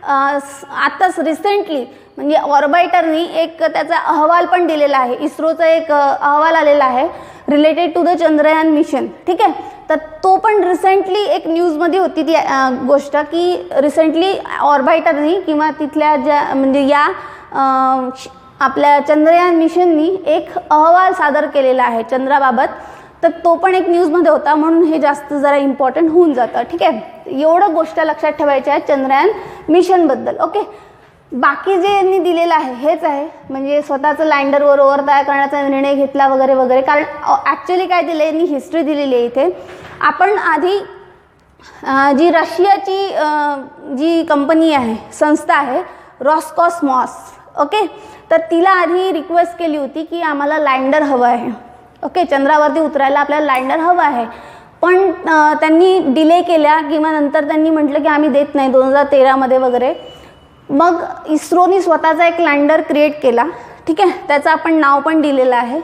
आताच रिसेंटली म्हणजे ऑर्बिटरनी एक त्याचा अहवाल पण दिलेला आहे. इस्रोचा एक अहवाल आलेला आहे related to the Chandrayaan mission. ठीक आहे, तर तो पण रिसेंटली एक न्यूजमध्ये होती ती गोष्ट, की रिसेंटली ऑर्बिटरनी किंवा तिथल्या ज्या म्हणजे या आपल्या चंद्रयान मिशननी एक अहवाल सादर केलेला आहे चंद्राबाबत. तर तो पण एक न्यूजमध्ये होता म्हणून हे जास्त जरा इम्पॉर्टंट होऊन जातं. ठीक आहे, एवढं गोष्ट लक्षात ठेवायच्या आहेत चंद्रयान मिशनबद्दल. ओके, बाकी जे यांनी दिलेलं आहे हेच आहे, म्हणजे स्वतःचं लँडर व रोवर तयार करण्याचा निर्णय घेतला वगैरे वगैरे. कारण ॲक्च्युली काय दिलं यांनी हिस्ट्री दिलेली आहे इथे. आपण आधी जी रशियाची जी कंपनी आहे संस्था आहे रॉसकॉस्मॉस. ओके, तर तिला आधी रिक्वेस्ट केली होती की आम्हाला लँडर हवं आहे. ओके, चंद्रावरती उतरायला आपल्याला लँडर हवं आहे. पण त्यांनी डिले केल्या किंवा नंतर त्यांनी म्हटलं की आम्ही देत नाही 2013मध्ये वगैरे. मग इस्रोनी स्वतःचा एक लँडर क्रिएट केला, ठीक आहे. त्याचं आपण नाव पण दिलेलं आहे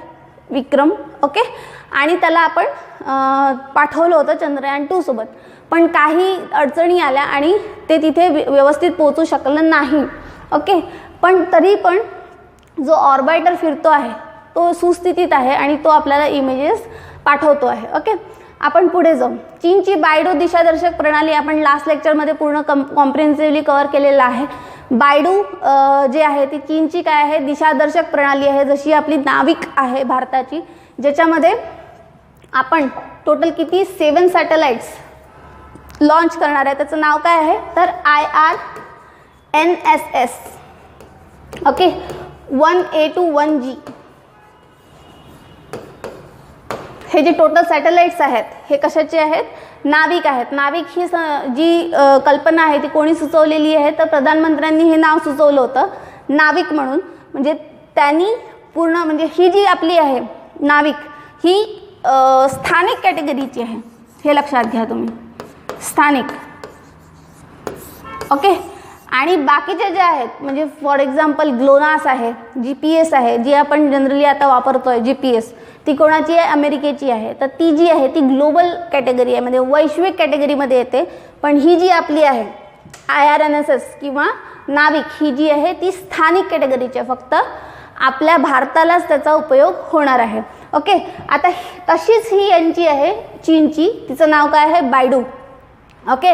विक्रम, ओके. आणि त्याला आपण पाठवलं होतं चंद्रयान-2 सोबत. पण काही अडचणी आल्या आणि ते तिथे व्यवस्थित पोहोचू शकलं नाही, ओके. पण तरी पण जो ऑर्बिटर फिरतो आहे तो सुस्थितीत आहे आणि तो आपल्याला इमेजेस पाठवतो आहे, ओके. आपण पुढे जाऊ. चीनची बायडू दिशादर्शक प्रणाली आपण लास्ट लेक्चरमध्ये पूर्ण कॉम्प्रिहेन्सिव्हली कव्हर केलेलं आहे. बायडू जे आहे ती चीनची काय आहे, दिशादर्शक प्रणाली आहे, जशी आपली नाविक आहे भारताची, ज्याच्यामध्ये आपण टोटल किती 7 सॅटेलाइट्स लॉन्च करणार आहे. त्याचं नाव काय आहे तर IRNSS, okay. 1A to 1G हे जे टोटल सॅटेलाइट्स आहेत हे कशाचे आहेत, नाविक आहेत. नाविक ही जी कल्पना आहे ती कोणी सुचवलेली आहे तर प्रधानमंत्र्यांनी हे नाव सुचवलं होतं नाविक म्हणून. म्हणजे त्यांनी पूर्ण म्हणजे ही जी आपली आहे नाविक ही स्थानिक कॅटेगरीची आहे, हे लक्षात घ्या तुम्ही, स्थानिक, ओके. आणि बाकीचे जे आहेत म्हणजे फॉर एक्झाम्पल ग्लोनास आहे, GPS आहे, जी आपण जनरली आता वापरतोय GPS, ती कोणाची आहे, अमेरिकेची आहे. तर ती जी आहे ती ग्लोबल कॅटेगरी आहे, म्हणजे वैश्विक कॅटेगरीमध्ये येते. पण ही जी आपली आहे IRNSS किंवा नाविक ही जी आहे ती स्थानिक कॅटेगरीची आहे, फक्त आपल्या भारतालाच त्याचा उपयोग होणार आहे, ओके. आता तशीच ही यांची आहे चीनची, तिचं नाव काय आहे बायडू, ओके.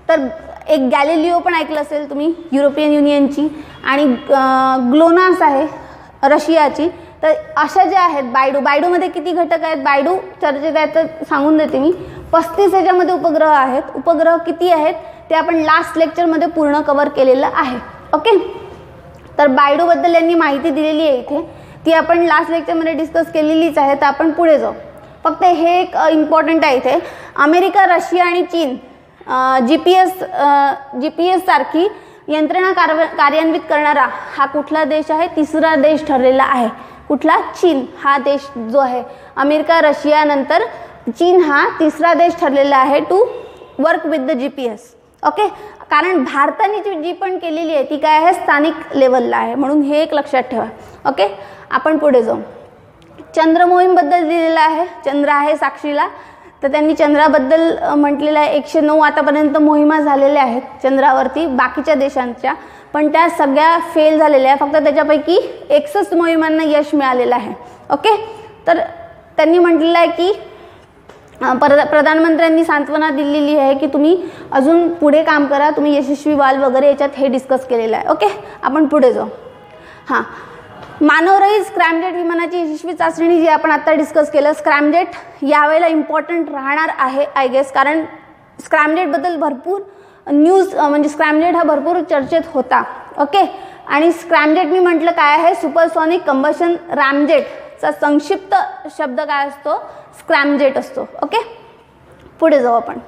तर एक गॅलिलिओ पण ऐकलं असेल तुम्ही युरोपियन युनियनची, आणि ग्लोनास आहे रशियाची. तर अशा ज्या आहेत बायडूमध्ये किती घटक आहेत, बायडू चर्चेत आहेत तर सांगून देते मी, 35 ह्याच्यामध्ये उपग्रह आहेत. उपग्रह किती आहेत ते आपण लास्ट लेक्चरमध्ये पूर्ण कव्हर केलेलं आहे, ओके. तर बायडूबद्दल यांनी माहिती दिलेली आहे इथे, ती आपण लास्ट लेक्चरमध्ये डिस्कस केलेलीच आहे. तर आपण पुढे जाऊ. फक्त हे एक इम्पॉर्टंट आहे इथे, अमेरिका, रशिया आणि चीन GPS सारखी यंत्रणा कार्यान्वित करणारा हा कुठला देश आहे, तिसरा देश ठरलेला आहे. कुठला, चीन हा देश जो आहे. अमेरिका, रशिया नंतर चीन हा तिसरा देश ठरलेला आहे to work with the GPS, okay. कारण भारताने जी पण केलेली आहे ती काय आहे, स्थानिक लेवलला आहे, म्हणून हे एक लक्षात ठेवा, ओके. आपण पुढे जाऊ. चंद्र मोहीमबद्दल दिलेलं आहे, चंद्र आहे साक्षीला. तर त्यांनी चंद्राबद्दल म्हटलेलं आहे 109 आतापर्यंत मोहिमा झालेल्या आहेत चंद्रावरती बाकीच्या देशांच्या, पण त्या सगळ्या फेल झालेल्या आहे. फक्त त्याच्यापैकी 61 मोहिमांना यश मिळालेलं आहे, ओके. तर त्यांनी म्हटलेलं आहे की प्रधानमंत्र्यांनी सांत्वना दिलेली आहे की तुम्ही अजून पुढे काम करा, तुम्ही यशस्वी व्हाल वगैरे, याच्यात हे डिस्कस केलेलं आहे, ओके. आपण पुढे जाऊ. हां, मानवरहित स्क्रॅमजेट विमानाची यशस्वी चाचणी जी आपण आता डिस्कस केलं. स्क्रॅमजेट यावेळेला इम्पॉर्टंट राहणार आहे आय गेस, कारण स्क्रॅमजेटबद्दल भरपूर न्यूज म्हणजे स्क्रॅमजेट हा भरपूर चर्चेत होता, ओके. आणि स्क्रॅमजेट मी म्हटलं काय आहे, सुपरसॉनिक कंबशन रॅमजेटचा संक्षिप्त शब्द काय असतो, स्क्रॅमजेट असतो, ओके. पुढे जाऊ आपण.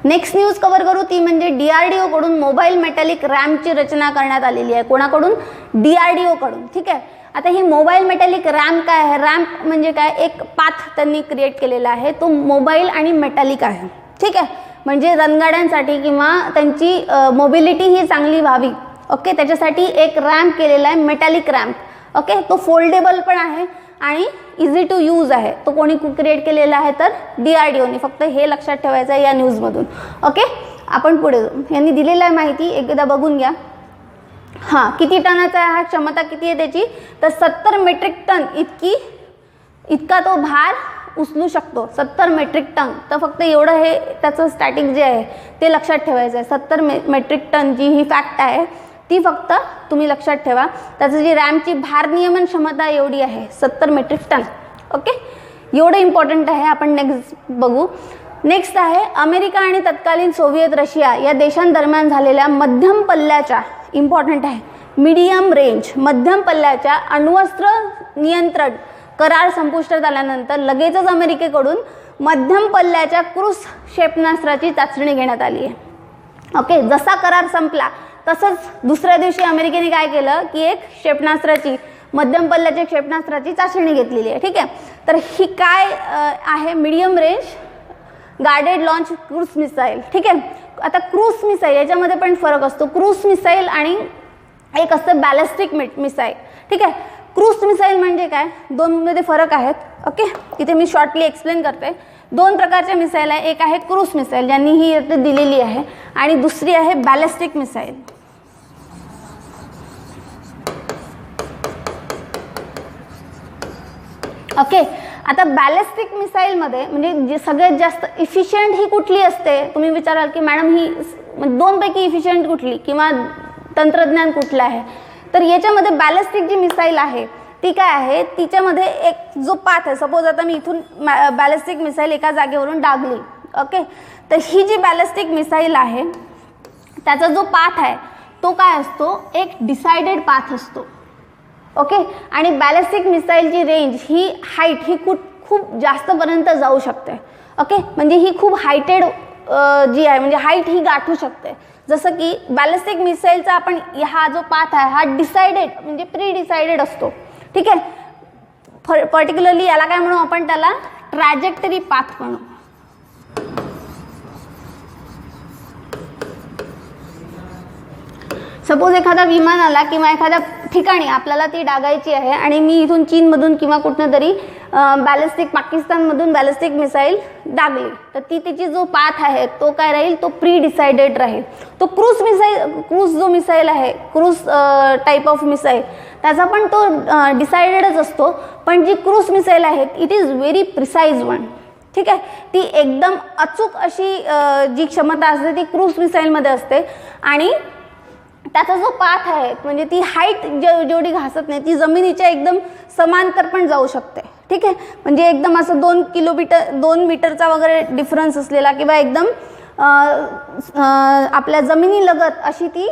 नेक्स्ट न्यूज कव्हर करू ती म्हणजे DRDO कडून मोबाईल मेटॅलिक रॅम्पची रचना करण्यात आलेली आहे. कोणाकडून, DRDO कडून, ठीक आहे. आता ही मोबाईल मेटॅलिक रॅम्प काय आहे, रॅम्प म्हणजे काय, एक पाथ त्यांनी क्रिएट केलेला आहे, तो मोबाईल आणि मेटॅलिक आहे, ठीक आहे. म्हणजे रणगाड्यांसाठी किंवा त्यांची मोबिलिटी ही चांगली व्हावी, ओके. त्याच्यासाठी एक रॅम्प केलेला आहे, मेटॅलिक रॅम्प, ओके. तो फोल्डेबल पण आहे आणि इझी टू यूज आहे. तो कोणी क्रिएट केलेला आहे तर DRDOने. फक्त हे लक्षात ठेवायचं आहे या न्यूजमधून, ओके. आपण पुढे जाऊ. यांनी दिलेलं आहे माहिती, एकदा बघून घ्या. हां, किती टनाचा आहे हा, क्षमता किती आहे त्याची, तर 70 मेट्रिक टन इतका तो भार उचलू शकतो, 70 मेट्रिक टन. तर फक्त एवढं हे त्याचं स्टॅटिक जे आहे ते लक्षात ठेवायचं आहे. 70 मेट्रिक टन जी ही फॅक्ट आहे ती फक्त तुम्ही लक्षात ठेवा. त्याचं जी रॅमची भार नियमन क्षमता एवढी आहे 70 मेट्रिक टन, ओके. एवढं इम्पॉर्टंट आहे. आपण नेक्स्ट बघू. नेक्स्ट आहे अमेरिका आणि तत्कालीन सोव्हिएत रशिया या देशांदरम्यान झालेल्या मध्यम पल्ल्याच्या, इम्पॉर्टंट आहे, मीडियम रेंज मध्यम पल्ल्याच्या अण्वस्त्र नियंत्रण करार संपुष्टात आल्यानंतर लगेचच अमेरिकेकडून मध्यम पल्ल्याच्या क्रूझ क्षेपणास्त्राची चाचणी घेण्यात आली आहे, ओके. जसा करार संपला तसंच दुसऱ्या दिवशी अमेरिकेने काय केलं की एक क्षेपणास्त्राची, मध्यम पल्ल्याच्या क्षेपणास्त्राची चाचणी घेतलेली आहे. ठीक आहे, तर ही काय आहे, medium range guarded launch cruise missile. ठीक आहे, आता क्रूज मिसाईल याच्यामध्ये पण फरक असतो. क्रूज मिसाईल आणि एक असतं बॅलिस्टिक मिसाईल. ठीक आहे, क्रूज मिसाईल म्हणजे काय, दोनमध्ये फरक आहेत. ओके, इथे मी शॉर्टली एक्सप्लेन करते. दोन प्रकारच्या मिसाईल आहे, एक आहे क्रूज मिसाईल ज्यांनी ही इथे दिलेली आहे आणि दुसरी आहे बॅलिस्टिक मिसाईल. ओके, आता बॅलिस्टिक मिसाईलमध्ये म्हणजे जे सगळ्यात जास्त इफिशियंट ही कुठली असते, तुम्ही विचाराल की मॅडम ही दोनपैकी इफिशियंट कुठली किंवा तंत्रज्ञान कुठलं आहे, तर याच्यामध्ये बॅलिस्टिक जी मिसाईल आहे ती काय आहे, तिच्यामध्ये एक जो पाथ आहे, सपोज आता मी इथून बॅलिस्टिक मिसाईल एका जागेवरून डागली. ओके, तर ही जी बॅलिस्टिक मिसाईल आहे त्याचा जो पाथ आहे तो काय असतो, एक डिसाइडेड पाथ असतो. ओके, आणि बॅलिस्टिक मिसाईलची रेंज ही हाईट ही खूप जास्तपर्यंत जाऊ शकते. ओके, म्हणजे ही खूप हायटेड जी आहे, म्हणजे हाईट ही गाठू शकते. जसं की बॅलिस्टिक मिसाईलचा आपण हा जो पाथ आहे हा डिसाइडेड म्हणजे प्री डिसाइडेड असतो. ठीक आहे, पर्टिक्युलरली याला काय म्हणू आपण, त्याला ट्रॅजेक्टरी पाथ म्हणू. सपोज एखादा विमान आला किंवा एखाद्या ठिकाणी आपल्याला ती डागायची आहे आणि मी इथून चीनमधून किंवा कुठनं तरी बॅलिस्टिक पाकिस्तानमधून बॅलिस्टिक मिसाईल डागली, तर ती तिची जो पाथ आहे तो काय राहील, तो प्री डिसाइडेड राहील. तो क्रूज जो मिसाईल आहे, क्रूज टाईप ऑफ मिसाईल, त्याचा पण तो डिसाइडेडच असतो. पण जी क्रूज मिसाईल आहे it is very precise one. ठीक आहे, ती एकदम अचूक अशी जी क्षमता असते ती क्रूज मिसाईलमध्ये असते आणि त्याचा जो पाथ आहे म्हणजे ती हाईट जेवढी घासत नाही ती जमिनीच्या एकदम समांतर पण जाऊ शकते. ठीक आहे, म्हणजे एकदम असं 2 मीटरचा वगैरे डिफरन्स असलेला किंवा एकदम आपल्या जमिनीलगत अशी ती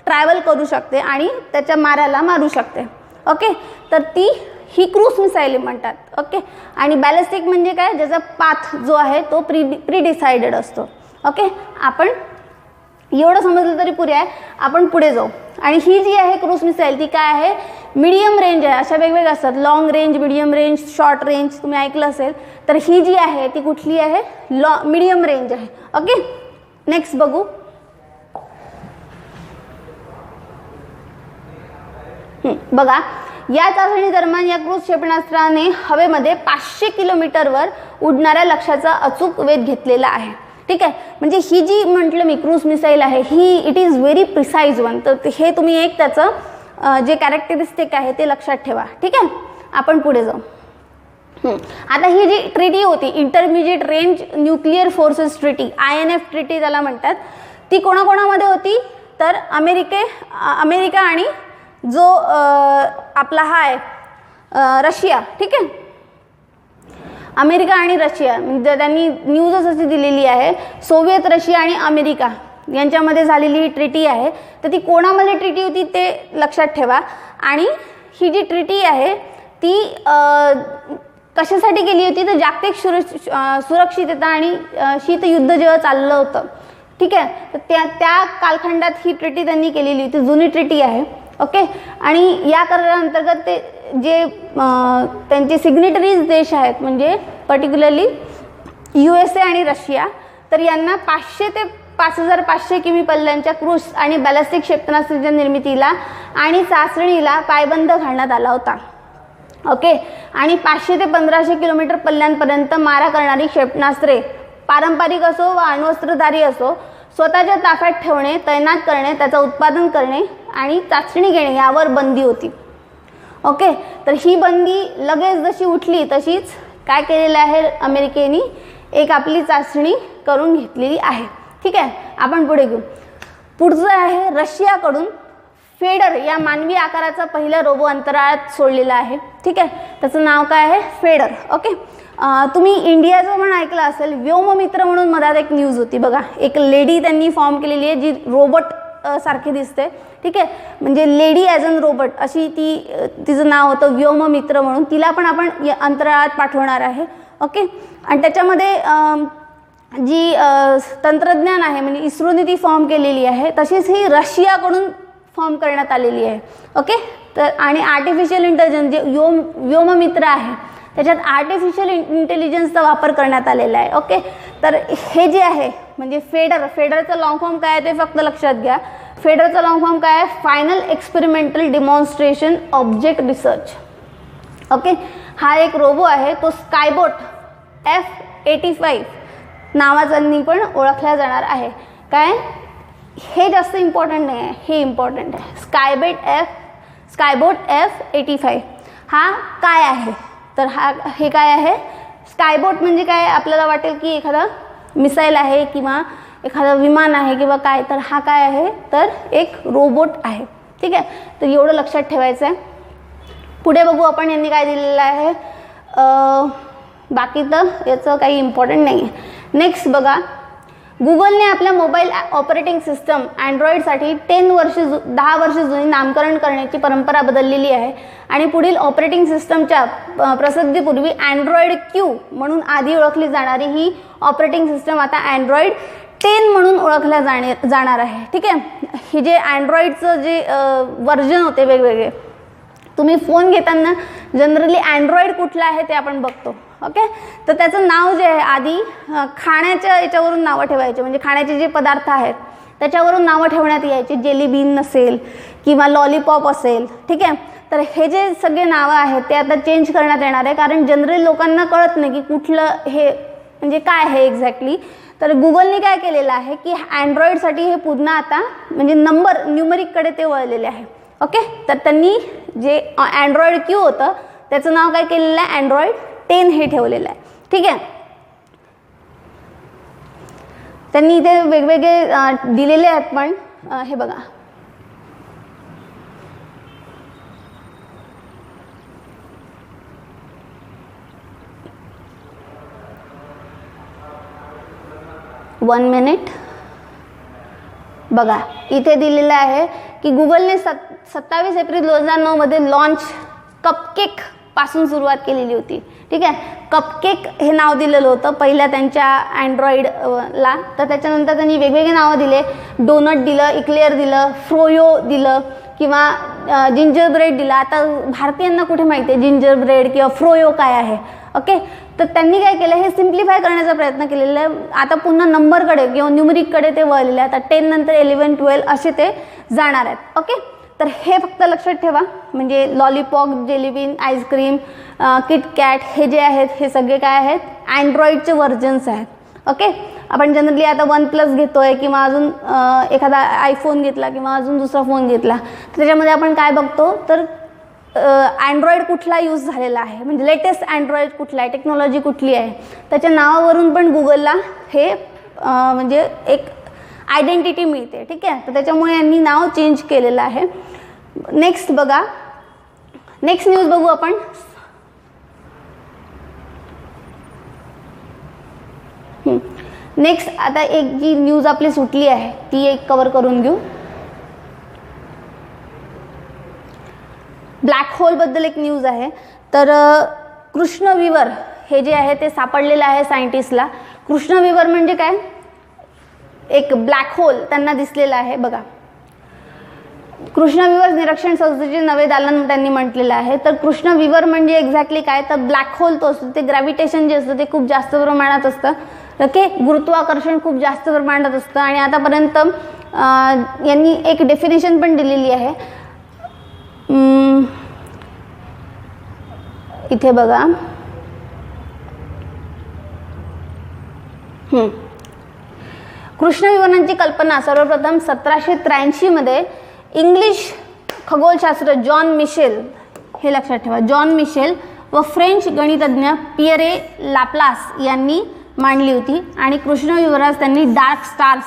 ट्रॅव्हल करू शकते आणि त्याच्या माऱ्याला मारू शकते. ओके, तर ही क्रूज मिसाईल म्हणतात. ओके, आणि बॅलिस्टिक म्हणजे काय, ज्याचा पाथ जो आहे तो प्री डिसाइडेड असतो. ओके, आपण एवढं समजलं तरी पुरे आहे. आपण पुढे जाऊ. आणि ही जी आहे क्रूज मिसाईल ती काय आहे, मीडियम रेंज आहे. अशा वेगवेगळ्या असतात, long range, medium range, short range, तुम्ही ऐकलं असेल. तर ही जी आहे ती कुठली आहे, मीडियम रेंज आहे. ओके, नेक्स्ट बघू. बघा, या चाचणी दरम्यान या क्रूज क्षेपणास्त्राने हवेमध्ये 500 किलोमीटरवर उडणाऱ्या लक्ष्याचा अचूक वेध घेतलेला आहे. ठीक आहे, म्हणजे ही जी म्हटलं मी क्रूज मिसाईल आहे ही it is very precise one. तर हे तुम्ही एक त्याचं जे कॅरेक्टरिस्टिक आहे ते लक्षात ठेवा. ठीक आहे, आपण पुढे जाऊ. आता ही जी ट्रिटी होती, intermediate range nuclear forces treaty, INF treaty त्याला म्हणतात, ती कोणाकोणामध्ये होती, तर अमेरिका आणि जो आपला हा आहे रशिया. ठीक आहे, अमेरिका आणि रशिया, म्हणजे त्यांनी न्यूजच अशी दिलेली आहे, सोव्हिएत रशिया आणि अमेरिका यांच्यामध्ये झालेली ही ट्रिटी आहे. तर ती कोणामध्ये ट्रिटी होती ते लक्षात ठेवा. आणि ही जी ट्रिटी आहे ती कशासाठी केली होती, तर जागतिक सुरक्षितता आणि शीतयुद्ध जेव्हा चाललं होतं. ठीक आहे, तर त्या कालखंडात ही ट्रिटी त्यांनी केलेली होती, जुनी ट्रिटी आहे. ओके, आणि या कराराअंतर्गत ते जे त्यांचे सिग्नेटरीज देश आहेत म्हणजे पर्टिक्युलरली USA आणि रशिया, तर यांना 500 ते 5500 किमी पल्ल्यांच्या क्रूज आणि बॅलिस्टिक क्षेपणास्त्राच्या निर्मितीला आणि चाचणीला पायबंद घालण्यात आला होता. ओके, आणि 500 ते 1500 किलोमीटर पल्ल्यांपर्यंत मारा करणारी क्षेपणास्त्रे, पारंपरिक असो व अण्वस्त्रधारी असो, स्वतःच्या ताफ्यात ठेवणे, तैनात करणे, त्याचं उत्पादन करणे आणि चाचणी घेणे यावर बंदी होती. ओके, तर ही बंदी लगेच जशी उठली तशीच काय केलेलं आहे, अमेरिकेने एक आपली चाचणी करून घेतलेली आहे. ठीक आहे, आपण पुढे घेऊ. पुढचं आहे रशियाकडून फेडर या मानवी आकाराचा पहिला रोबो अंतराळात सोडलेला आहे. ठीक आहे, त्याचं नाव काय आहे, फेडर. ओके, तुम्ही इंडियाचं पण ऐकलं असेल, व्योममित्र म्हणून मधात एक न्यूज होती बघा, एक लेडी त्यांनी फॉर्म केलेली आहे जी रोबोट सारखी दिसते. ठीक आहे, म्हणजे लेडी ॲज अन रोबोट अशी तिचं नाव होतं व्योममित्र म्हणून. तिला पण आपण अंतराळात पाठवणार आहे. ओके, आणि त्याच्यामध्ये जी तंत्रज्ञान आहे म्हणजे इस्रोने ती फॉर्म केलेली आहे, तशीच ही रशियाकडून फॉर्म करण्यात आलेली आहे. ओके. तर आणि आर्टिफिशियल इंटेलिजन्स जे व्योममित्र आहे त्याच्यात आर्टिफिशियल इंटेलिजन्सचा वापर करण्यात आलेला आहे. ओके. तर हे जे आहे म्हणजे फेडरचा लॉंग फॉर्म काय आहे ते फक्त लक्षात घ्या. फेडरचा लॉंग फॉर्म काय आहे? Final experimental demonstration object research. Okay. हा एक रोबो आहे, तो स्कायबोट F-85 नावाचानी पण ओळखला जाणार आहे. काय हे जास्त इम्पॉर्टंट नाही आहे, हे इम्पॉर्टंट आहे. स्कायबोट F-85 हा काय आहे? तर हे काय आहे? स्कायबोट म्हणजे काय? आपल्याला वाटेल की एखादा मिसाईल आहे किंवा एखादं विमान आहे किंवा काय, तर हा काय आहे? तर एक रोबोट आहे. ठीक आहे. तर एवढं लक्षात ठेवायचं आहे. पुढे बघू आपण यांनी काय दिलेलं आहे. बाकी तर याचं काही इम्पॉर्टंट नाही आहे. नेक्स्ट बघा, गुगलने आपल्या मोबाईल ऑपरेटिंग सिस्टम अँड्रॉइडसाठी 10 वर्ष जुनी नामकरण करण्याची परंपरा बदललेली आहे आणि पुढील ऑपरेटिंग सिस्टमच्या प्रसिद्धीपूर्वी अँड्रॉइड Q म्हणून आधी ओळखली जाणारी ही ऑपरेटिंग सिस्टम आता अँड्रॉइड 10 म्हणून ओळखल्या जाणार आहे. ठीक आहे. ही जे अँड्रॉइडचं जे वर्जन होते वेगवेगळे, तुम्ही फोन घेताना जनरली अँड्रॉइड कुठला आहे ते आपण बघतो. ओके. तर त्याचं नाव जे आहे आधी खाण्याच्या याच्यावरून नावं ठेवायचे, म्हणजे खाण्याचे जे पदार्थ आहेत त्याच्यावरून नावं ठेवण्यात यायची. जेली बीन असेल किंवा लॉलीपॉप असेल. ठीक आहे. तर हे जे सगळे नावं आहेत ते आता चेंज करण्यात येणार आहे, कारण जनरली लोकांना कळत नाही की कुठलं हे म्हणजे काय आहे एक्झॅक्टली. तर गुगलने काय केलेलं आहे की अँड्रॉइडसाठी हे पुन्हा आता म्हणजे न्यूमरिककडे ते वळलेले आहे. ओके. तर त्यांनी जे अँड्रॉइड Q होतं त्याचं नाव काय केलेलं आहे? अँड्रॉइड 10 हे ठेवलेलं आहे. ठीक आहे. त्यांनी इथे वेगवेगळे दिलेले आहेत पण हे बघा, वन मिनिट बघा, इथे दिलेलं आहे की गुगलने 27 एप्रिल 2009 मध्ये लॉन्च कपकेक पासून सुरुवात केलेली होती. ठीक आहे. कपकेक हे नाव दिलेलं होतं पहिल्या त्यांच्या अँड्रॉइडला. तर त्याच्यानंतर त्यांनी वेगवेगळे नावं दिले. डोनट दिलं, इक्लेअर दिलं, फ्रोयो दिलं किंवा जिंजर ब्रेड दिला. आता भारतीयांना कुठे माहिती आहे जिंजर ब्रेड किंवा फ्रोयो काय आहे. ओके. तर त्यांनी काय केलं, हे सिम्प्लिफाय करण्याचा प्रयत्न केलेला आहे. आता पुन्हा नंबरकडे किंवा न्यूमरिककडे ते वळलेले आहेत. आता 10 नंतर 11, 12 असे ते जाणार आहेत. ओके. तर हे फक्त लक्षात ठेवा, म्हणजे लॉलीपॉप, जेलीबीन, आईस्क्रीम, किटकॅट हे जे आहेत हे सगळे काय आहेत? अँड्रॉइडचे व्हर्जन्स आहेत. ओके. आपण जनरली आता OnePlus घेतोय किंवा अजून एखादा आयफोन घेतला किंवा अजून दुसरा फोन घेतला, त्याच्यामध्ये आपण काय बघतो तर अँड्रॉइड कुठला यूज झालेला आहे, म्हणजे लेटेस्ट अँड्रॉइड कुठला आहे, टेक्नॉलॉजी कुठली आहे, त्याच्या नावावरून पण गुगलला हे म्हणजे एक आयडेंटिटी मिळते. ठीक आहे. तर त्याच्यामुळे यांनी नाव चेंज केलेलं आहे. नेक्स्ट बघा, नेक्स्ट न्यूज बघू आपण. नेक्स्ट आता एक जी न्यूज आपली सुटली आहे ती एक कव्हर करून घेऊ. ब्लॅक होल बद्दल एक न्यूज आहे. तर कृष्णविवर हे जे आहे ते सापडलेलं आहे सायंटिस्टला. कृष्णविवर म्हणजे काय? एक ब्लॅक होल त्यांना दिसलेला आहे. बघा, कृष्णविवर निरीक्षण संस्थेचे नवे दालन त्यांनी म्हटलेलं आहे. तर कृष्णविवर म्हणजे एक्झॅक्टली काय? तर ब्लॅक होल तो असतो, ते ग्रॅव्हिटेशन जे असतं ते खूप जास्त प्रमाणात असतं. ओके. गुरुत्वाकर्षण खूप जास्त प्रमाणात असतं आणि आतापर्यंत यांनी एक डेफिनेशन पण दिलेली आहे. इथे बघा, कृष्णविवरांची कल्पना सर्वप्रथम 1783 मध्ये इंग्लिश खगोलशास्त्र जॉन मिशेल, हे लक्षात ठेवा, जॉन मिशेल व फ्रेंच गणितज्ञ पियरे लाप्लास यांनी मांडली होती. आणि कृष्णविवरास त्यांनी डार्क स्टार्स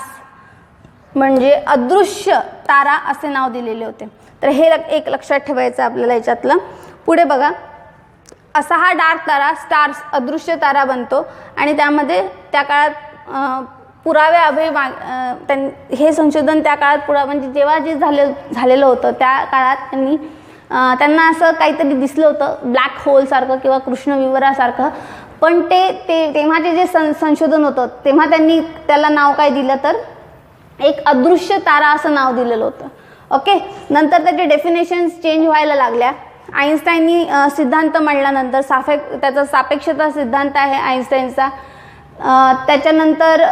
म्हणजे अदृश्य तारा असे नाव दिलेले होते. तर हे एक लक्षात ठेवायचं आपल्याला याच्यातलं. पुढे बघा, असा हा डार्क तारा स्टार्स अदृश्य तारा बनतो आणि त्यामध्ये त्या काळात पुराव्याअभावी हे संशोधन त्या काळात म्हणजे जेव्हा जे झालेलं होतं त्या काळात त्यांना असं काहीतरी दिसलं होतं ब्लॅक होलसारखं किंवा कृष्णविवरासारखं. पण तेव्हाचे जे संशोधन होतं तेव्हा त्यांनी त्याला नाव काय दिलं तर एक अदृश्य तारा असं नाव दिलेलं होतं. ओके, नंतर त्याचे डेफिनेशन्स चेंज व्हायला लागल्या. आईन्स्टाईननी सिद्धांत मांडल्यानंतर त्याचा सापेक्षता सिद्धांत आहे आईन्स्टाईनचा. त्याच्यानंतर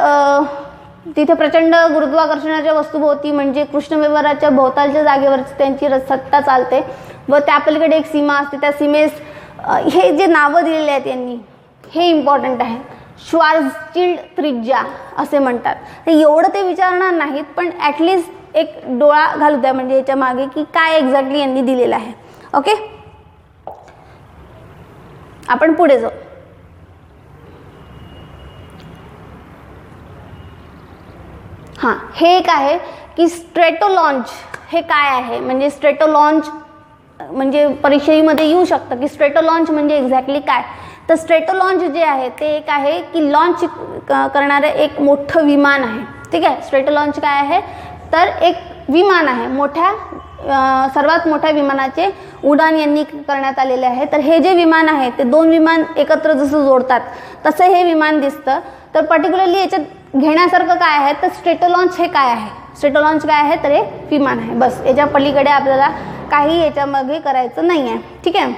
तिथे प्रचंड गुरुत्वाकर्षणाच्या वस्तूभोवती म्हणजे कृष्णविवराच्या भोवतालच्या जागेवरची त्यांची सत्ता चालते व त्या पलीकडे एक सीमा असते. त्या सीमेस हे जे नावं दिलेले आहेत यांनी हे इम्पॉर्टंट आहे. श्वार्झचिल्ड त्रिज्या असे म्हणतात. ते एवढं ते विचारणार नाहीत पण ॲटलिस्ट एक डोळा घालू द्या म्हणजे याच्या मागे की काय एक्झॅक्टली यांनी दिलेलं आहे. ओके, आपण पुढे जाऊ. हां, हे एक आहे की स्ट्रेटोलॉन्च हे काय आहे. म्हणजे स्ट्रेटोलॉन्च म्हणजे परीक्षेमध्ये येऊ शकतं की स्ट्रेटोलॉन्च म्हणजे एक्झॅक्टली काय. तर स्ट्रेटोलॉन्च जे आहे ते एक आहे की लॉन्च करणारं एक मोठं विमान आहे. ठीक आहे, स्ट्रेटोलॉन्च काय आहे तर एक विमान आहे. सर्वात मोठ्या विमानाचे उड्डाण यांनी करण्यात आलेले आहे. तर हे जे विमान आहे ते दोन विमान एकत्र जसं जोडतात तसं हे विमान दिसतं. तर पर्टिक्युलरली याच्यात घेण्यासारखं काय आहे तर स्ट्रेटोलॉन्च हे काय आहे. स्ट्रेटोलॉन्च काय आहे तर हे विमान आहे. बस, याच्या पलीकडे आपल्याला काही याच्यामध्ये करायचं नाही आहे. ठीक आहे,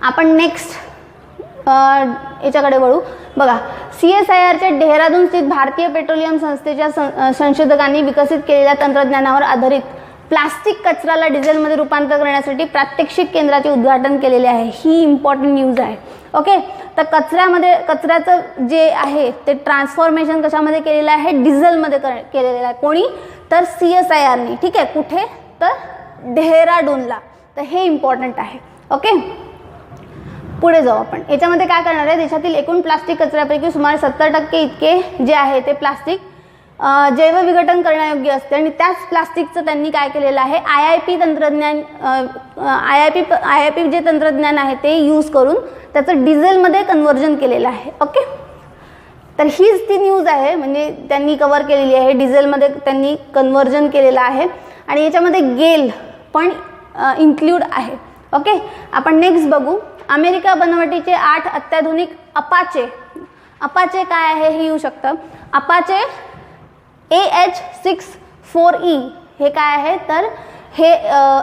आपण नेक्स्ट याच्याकडे वळू. बघा, CSIRच्या डेहराडून स्थित भारतीय पेट्रोलियम संस्थेच्या संशोधकांनी विकसित केलेल्या तंत्रज्ञानावर आधारित प्लास्टिक कचऱ्याला डिझेलमध्ये रूपांतर करण्यासाठी प्रात्यक्षिक केंद्राचे उद्घाटन केलेले आहे. ही इम्पॉर्टंट न्यूज आहे. ओके, तर कचऱ्याचं जे आहे ते ट्रान्सफॉर्मेशन कशामध्ये केलेलं आहे डिझेलमध्ये केलेलं आहे. कोणी तर CSIRने. ठीक आहे, कुठे तर डेहराडूनला. तर हे इम्पॉर्टंट आहे. ओके, पुढे जाऊ आपण. याच्यामध्ये काय करणार आहे, देशातील एकूण प्लास्टिक कचऱ्यापैकी सुमारे 70% इतके जे आहे ते प्लास्टिक जैवविघटन करण्यायोग्य असते आणि त्याच प्लास्टिकचं त्यांनी काय केलेलं आहे IIP तंत्रज्ञान IIP जे तंत्रज्ञान आहे ते यूज करून त्याचं डिझेलमध्ये कन्व्हर्जन केलेलं आहे. ओके, तर हीच ती न्यूज आहे म्हणजे त्यांनी कव्हर केलेली आहे. डिझेलमध्ये त्यांनी कन्व्हर्जन केलेलं आहे आणि याच्यामध्ये गेल पण इन्क्ल्यूड आहे. ओके, आपण नेक्स्ट बघू. अमेरिका बनवटीचे 8 अत्याधुनिक अपाचे काय आहे हे येऊ शकतं. अपाचे AH-64E हे काय आहे तर हे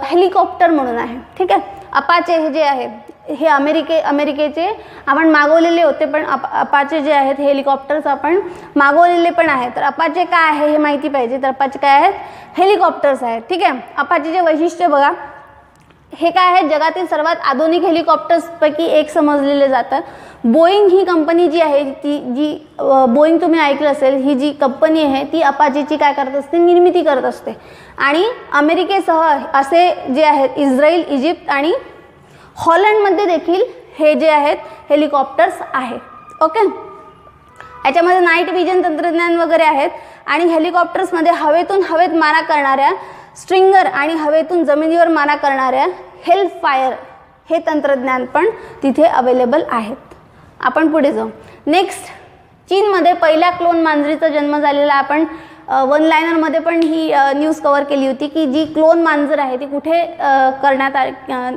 हेलिकॉप्टर म्हणून आहे. ठीक आहे, अपाचे हे जे आहे हे अमेरिकेचे आपण मागवलेले होते पण अपाचे जे आहेत हेलिकॉप्टर्स आपण मागवलेले पण आहेत. तर अपाचे काय आहे हे माहिती पाहिजे. तर अपाचे काय आहेत हेलिकॉप्टर्स आहेत. ठीक आहे, अपाचेचे वैशिष्ट्य बघा. हे काय आहे जगातील सर्वात आधुनिक हेलिकॉप्टर्सपैकी एक समजलेले जातं. बोईंग ही कंपनी जी आहे जी बोईंग तुम्ही ऐकलं असेल, ही जी कंपनी आहे ती अपाचेची काय करत असते निर्मिती करत असते. आणि अमेरिकेसह असे जे आहेत इस्रायल, इजिप्त आणि हॉलंडमध्ये देखील हे जे आहेत हेलिकॉप्टर्स आहेत. ओके, याच्यामध्ये नाईट विजन तंत्रज्ञान वगैरे आहेत आणि हेलिकॉप्टर्समध्ये हवेत मारा करणाऱ्या स्ट्रिंगर आणि हवेतून जमिनीवर मारा करणाऱ्या हेलफायर हे तंत्रज्ञान पण तिथे अवेलेबल आहेत. आपण पुढे जाऊ. नेक्स्ट, चीनमध्ये पहिल्या क्लोन मांजरीचा जन्म झालेला. आपण वन लायनरमध्ये पण ही न्यूज कव्हर केली होती की जी क्लोन मांजर आहे ती कुठे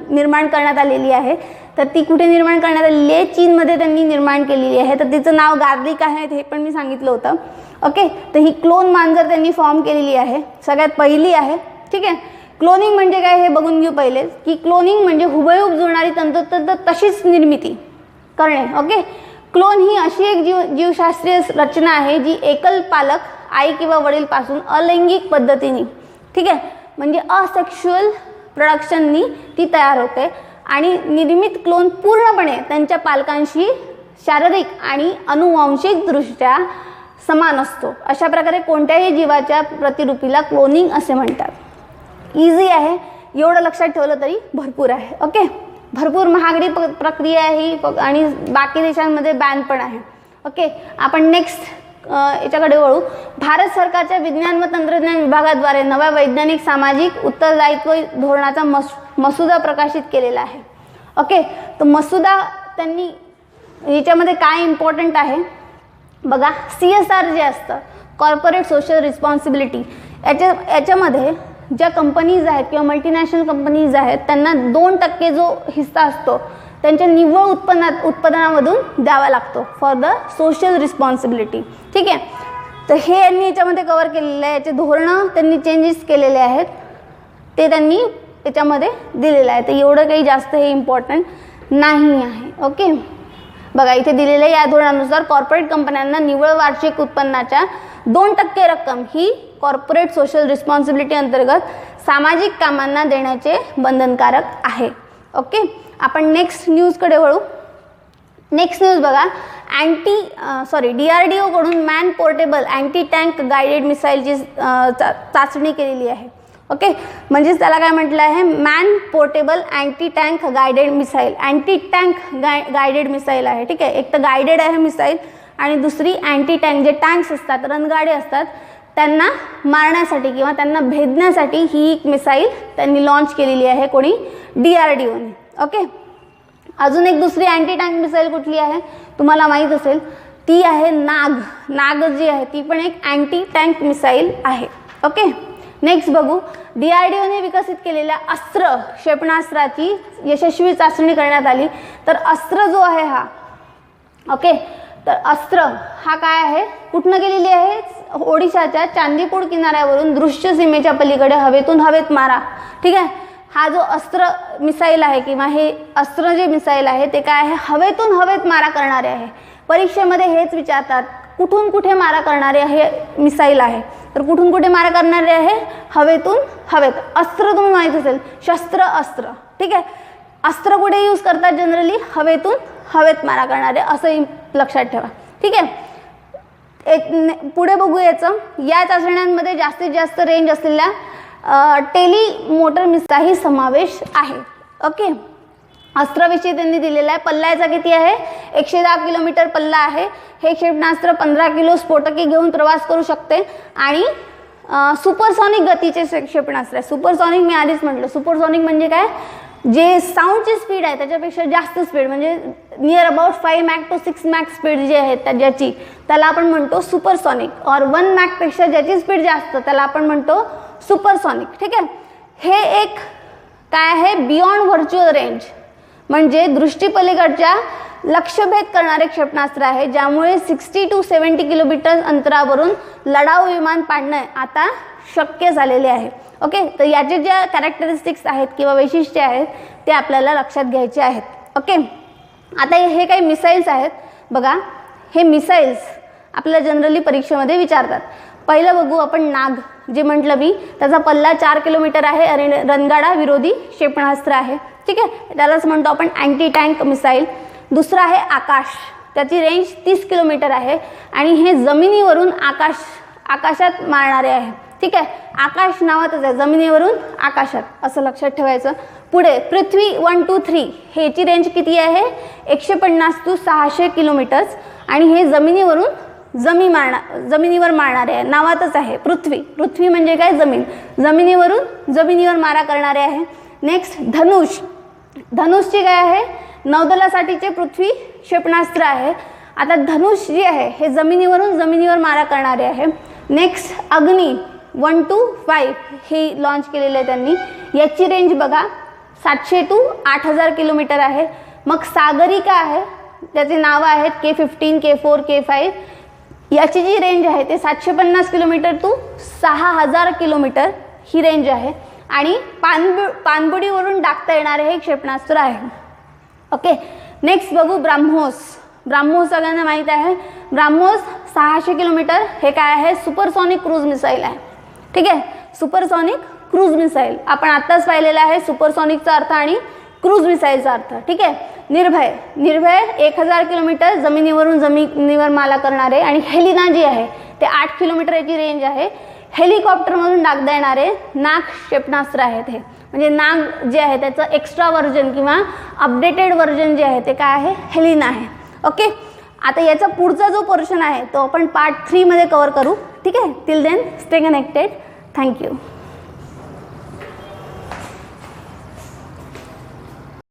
निर्माण करण्यात आलेली आहे. तर ती कुठे निर्माण करण्यात आलेली आहे चीनमध्ये त्यांनी निर्माण केलेली आहे. तर तिचं नाव गार्लिक आहे हे पण मी सांगितलं होतं. ओके, तर ही क्लोन मांजर त्यांनी फॉर्म केलेली आहे, सगळ्यात पहिली आहे. ठीक आहे, क्लोनिंग म्हणजे काय हे बघून घेऊ पहिले की क्लोनिंग म्हणजे हुबेहूब जुळणारी तंतोतंत तशीच निर्मिती करणे. ओके, क्लोन ही अशी एक जीवशास्त्रीय रचना आहे जी एकल पालक आई किंवा वडीलपासून अलैंगिक पद्धतीने, ठीक आहे, म्हणजे असेक्शुअल प्रोडक्शननी ती तयार होते आणि निर्मित क्लोन पूर्णपणे त्यांच्या पालकांशी शारीरिक आणि अनुवांशिकदृष्ट्या समान असतो. अशा प्रकारे कोणत्याही जीवाच्या प्रतिरूपीला क्लोनिंग असे म्हणतात. इझी आहे, एवढं लक्षात ठेवलं तरी भरपूर आहे. ओके, भरपूर महागडी प्रक्रिया आहे ही आणि बाकी देशांमध्ये बॅन पण आहे. ओके, आपण नेक्स्ट याच्याकडे वळू. भारत सरकारच्या विज्ञान व तंत्रज्ञान विभागाद्वारे नव्या वैज्ञानिक सामाजिक उत्तरदायित्व धोरणाचा मसुदा प्रकाशित केलेला आहे. ओके, तो मसुदा त्यांनी याच्यामध्ये काय इम्पॉर्टंट आहे बघा. CSR जे असतं कॉर्पोरेट सोशल रिस्पॉन्सिबिलिटी, याच्यामध्ये ज्या कंपनीज आहेत किंवा मल्टीनॅशनल कंपनीज आहेत त्यांना 2% जो हिस्सा असतो त्यांच्या निव्वळ उत्पादनामधून द्यावा लागतो फॉर द सोशल रिस्पॉन्सिबिलिटी. ठीक आहे, तर हे यांनी याच्यामध्ये कव्हर केलेलं आहे. याचे धोरणं त्यांनी चेंजेस केलेले आहेत, ते त्यांनी याच्यामध्ये दिलेलं आहे. तर एवढं काही जास्त हे इम्पॉर्टंट नाही आहे. ओके, बघा इथे दिलेलं आहे, या धोरणानुसार कॉर्पोरेट कंपन्यांना निव्वळ वार्षिक उत्पन्नाच्या 2% रक्कम ही कॉर्पोरेट सोशल रिस्पॉन्सिबिलिटी अंतर्गत सामाजिक कामांना देण्याचे बंधनकारक आहे. ओके, आपण नेक्स्ट न्यूजकडे वळू. नेक्स्ट न्यूज बघा, DRDO कडून man portable anti tank guided मिसाईलची चाचणी केलेली आहे. ओके, म्हणजेच त्याला काय म्हटलं आहे, man portable anti tank guided missile. Anti tank guided missile आहे. ठीक आहे, एक तर गायडेड आहे मिसाईल आणि दुसरी अँटी टँक, जे टँक्स असतात, रणगाडे असतात, त्यांना मारण्यासाठी किंवा त्यांना भेदण्यासाठी ही एक मिसाईल त्यांनी लॉन्च केलेली आहे. कोणी? DRDOने. ओके, अजून एक दुसरी अँटी टँक मिसाईल कुठली आहे तुम्हाला माहीत असेल, ती आहे नाग जी आहे ती पण एक अँटी टँक मिसाईल आहे. ओके, नेक्स्ट बघू, DRDOने विकसित केलेल्या अस्त्र क्षेपणास्त्राची यशस्वी चाचणी करण्यात आली. तर अस्त्र जो आहे हा, ओके, तर अस्त्र हा काय आहे, कुठनं गेलेली आहे, ओडिशाच्या चांदीपूर किनाऱ्यावरून दृश्य सीमेच्या पलीकडे हवेतून हवेत मारा. ठीक आहे, हा जो अस्त्र मिसाईल आहे किंवा हे अस्त्र जे मिसाईल आहे ते काय आहे, हवेतून हवेत मारा करणारे आहे. परीक्षेमध्ये हेच विचारतात, कुठून कुठे मारा करणारे हे मिसाईल आहे. तर कुठून कुठे मारा करणारे आहे, हवेतून हवेत. अस्त्र तुम्ही माहीत असेल, शस्त्र अस्त्र. ठीक आहे, अस्त्र कुठे यूज करतात जनरली, हवेतून हवेत मारा करणारे, असं लक्षात ठेवा. ठीक आहे, पुढे बघू याचं. या चाचण्यांमध्ये जास्तीत जास्त रेंज असलेल्या टेलिमोटर मिसाईलचाही समावेश आहे. ओके, अस्त्राविषयी त्यांनी दिलेला आहे. पल्ल्याचा किती आहे, 110 किलोमीटर पल्ला आहे. हे क्षेपणास्त्र 15 किलो स्फोटके घेऊन प्रवास करू शकते आणि सुपरसॉनिक गतीचे क्षेपणास्त्र आहे. सुपरसॉनिक मी आधीच म्हटलं, सुपरसॉनिक म्हणजे काय, जे साऊंडची स्पीड आहे त्याच्यापेक्षा जास्त स्पीड, म्हणजे near about 5 Mach to 6 Mach speed जी आहे ज्याची, त्याला आपण म्हणतो सुपरसॉनिक. और 1 मॅकपेक्षा ज्याची स्पीड जास्त त्याला आपण म्हणतो सुपरसॉनिक. ठीक आहे, हे एक काय आहे, बियॉन्ड व्हर्च्युअल रेंज, म्हणजे दृष्टीपलीकडच्या लक्ष्यभेद करणारे क्षेपणास्त्र आहे, ज्यामुळे 60 to 70 किलोमीटर अंतरावरून लढाऊ विमान पाडणे आता शक्य झालेले आहे. ओके, तर याचे ज्या कॅरेक्टरिस्टिक्स आहेत किंवा वैशिष्ट्ये आहेत ते आपल्याला लक्षात घ्यायचे आहेत. ओके, आता हे काही मिसाईल्स आहेत बघा. हे मिसाईल्स आपल्याला जनरली परीक्षेमध्ये विचारतात. पहिलं बघू आपण नाग, जे म्हटलं मी, त्याचा पल्ला 4 किलोमीटर आहे आणि रणगाडा विरोधी क्षेपणास्त्र आहे. ठीक आहे, त्यालाच म्हणतो आपण अँटी टँक मिसाईल. दुसरं आहे आकाश, त्याची रेंज 30 किलोमीटर आहे आणि हे जमिनीवरून आकाशात मारणारे आहे. ठीक आहे, आकाश नावातच आहे, जमिनीवरून आकाशात, असं लक्षात ठेवायचं. पुढे पृथ्वी 1, 2, 3 ह्याची रेंज किती आहे, 150 to 600 किलोमीटर्स आणि हे जमिनीवर मारणारे आहे, नावातच आहे पृथ्वी म्हणजे काय, जमिनीवर मारा करणारे आहे. नेक्स्ट धनुषची काय आहे, नौदलासाठीचे पृथ्वी क्षेपणास्त्र आहे. आता धनुष जे आहे हे जमिनीवर मारा करणारे आहे. नेक्स्ट अग्नी 1 to 5 हे लॉन्च केलेलं आहे त्यांनी. याची रेंज बघा 700 to 8000 किलोमीटर आहे. मग सागरिका आहे, त्याचे नावं आहेत K-15, K-4, K-5. याची जी रेंज आहे ते 750 किलोमीटर टू 6000 किलोमीटर ही रेंज आहे आणि पाणबुडीवरून डागता येणारे हे क्षेपणास्त्र आहे. ओके, नेक्स्ट बघू ब्राह्मोस सगळ्यांना माहीत आहे. ब्राह्मोस 600 किलोमीटर, हे काय आहे, सुपरसॉनिक क्रूज मिसाईल आहे. ठीक आहे, सुपरसॉनिक क्रूज मिसाईल आपण आत्ताच पाहिलेला आहे, सुपरसॉनिकचा अर्थ आणि क्रूज मिसाईलचा अर्थ. ठीक आहे, निर्भय 1000 किलोमीटर जमिनीवर मारा करणारे आणि हेलिना जी आहे ते 8 किलोमीटर याची रेंज आहे. हेलिकॉप्टरमधून डागता येणारे नाग क्षेपणास्त्र आहेत. हे म्हणजे नाग जे आहे त्याचं एक्स्ट्रा व्हर्जन किंवा अपडेटेड व्हर्जन जे आहे ते काय आहे, हेलिना आहे. ओके, आता याचा पुढचा जो पोर्शन आहे तो आपण पार्ट 3 मध्ये कव्हर करू. ठीक आहे, till then stay connected. Thank you.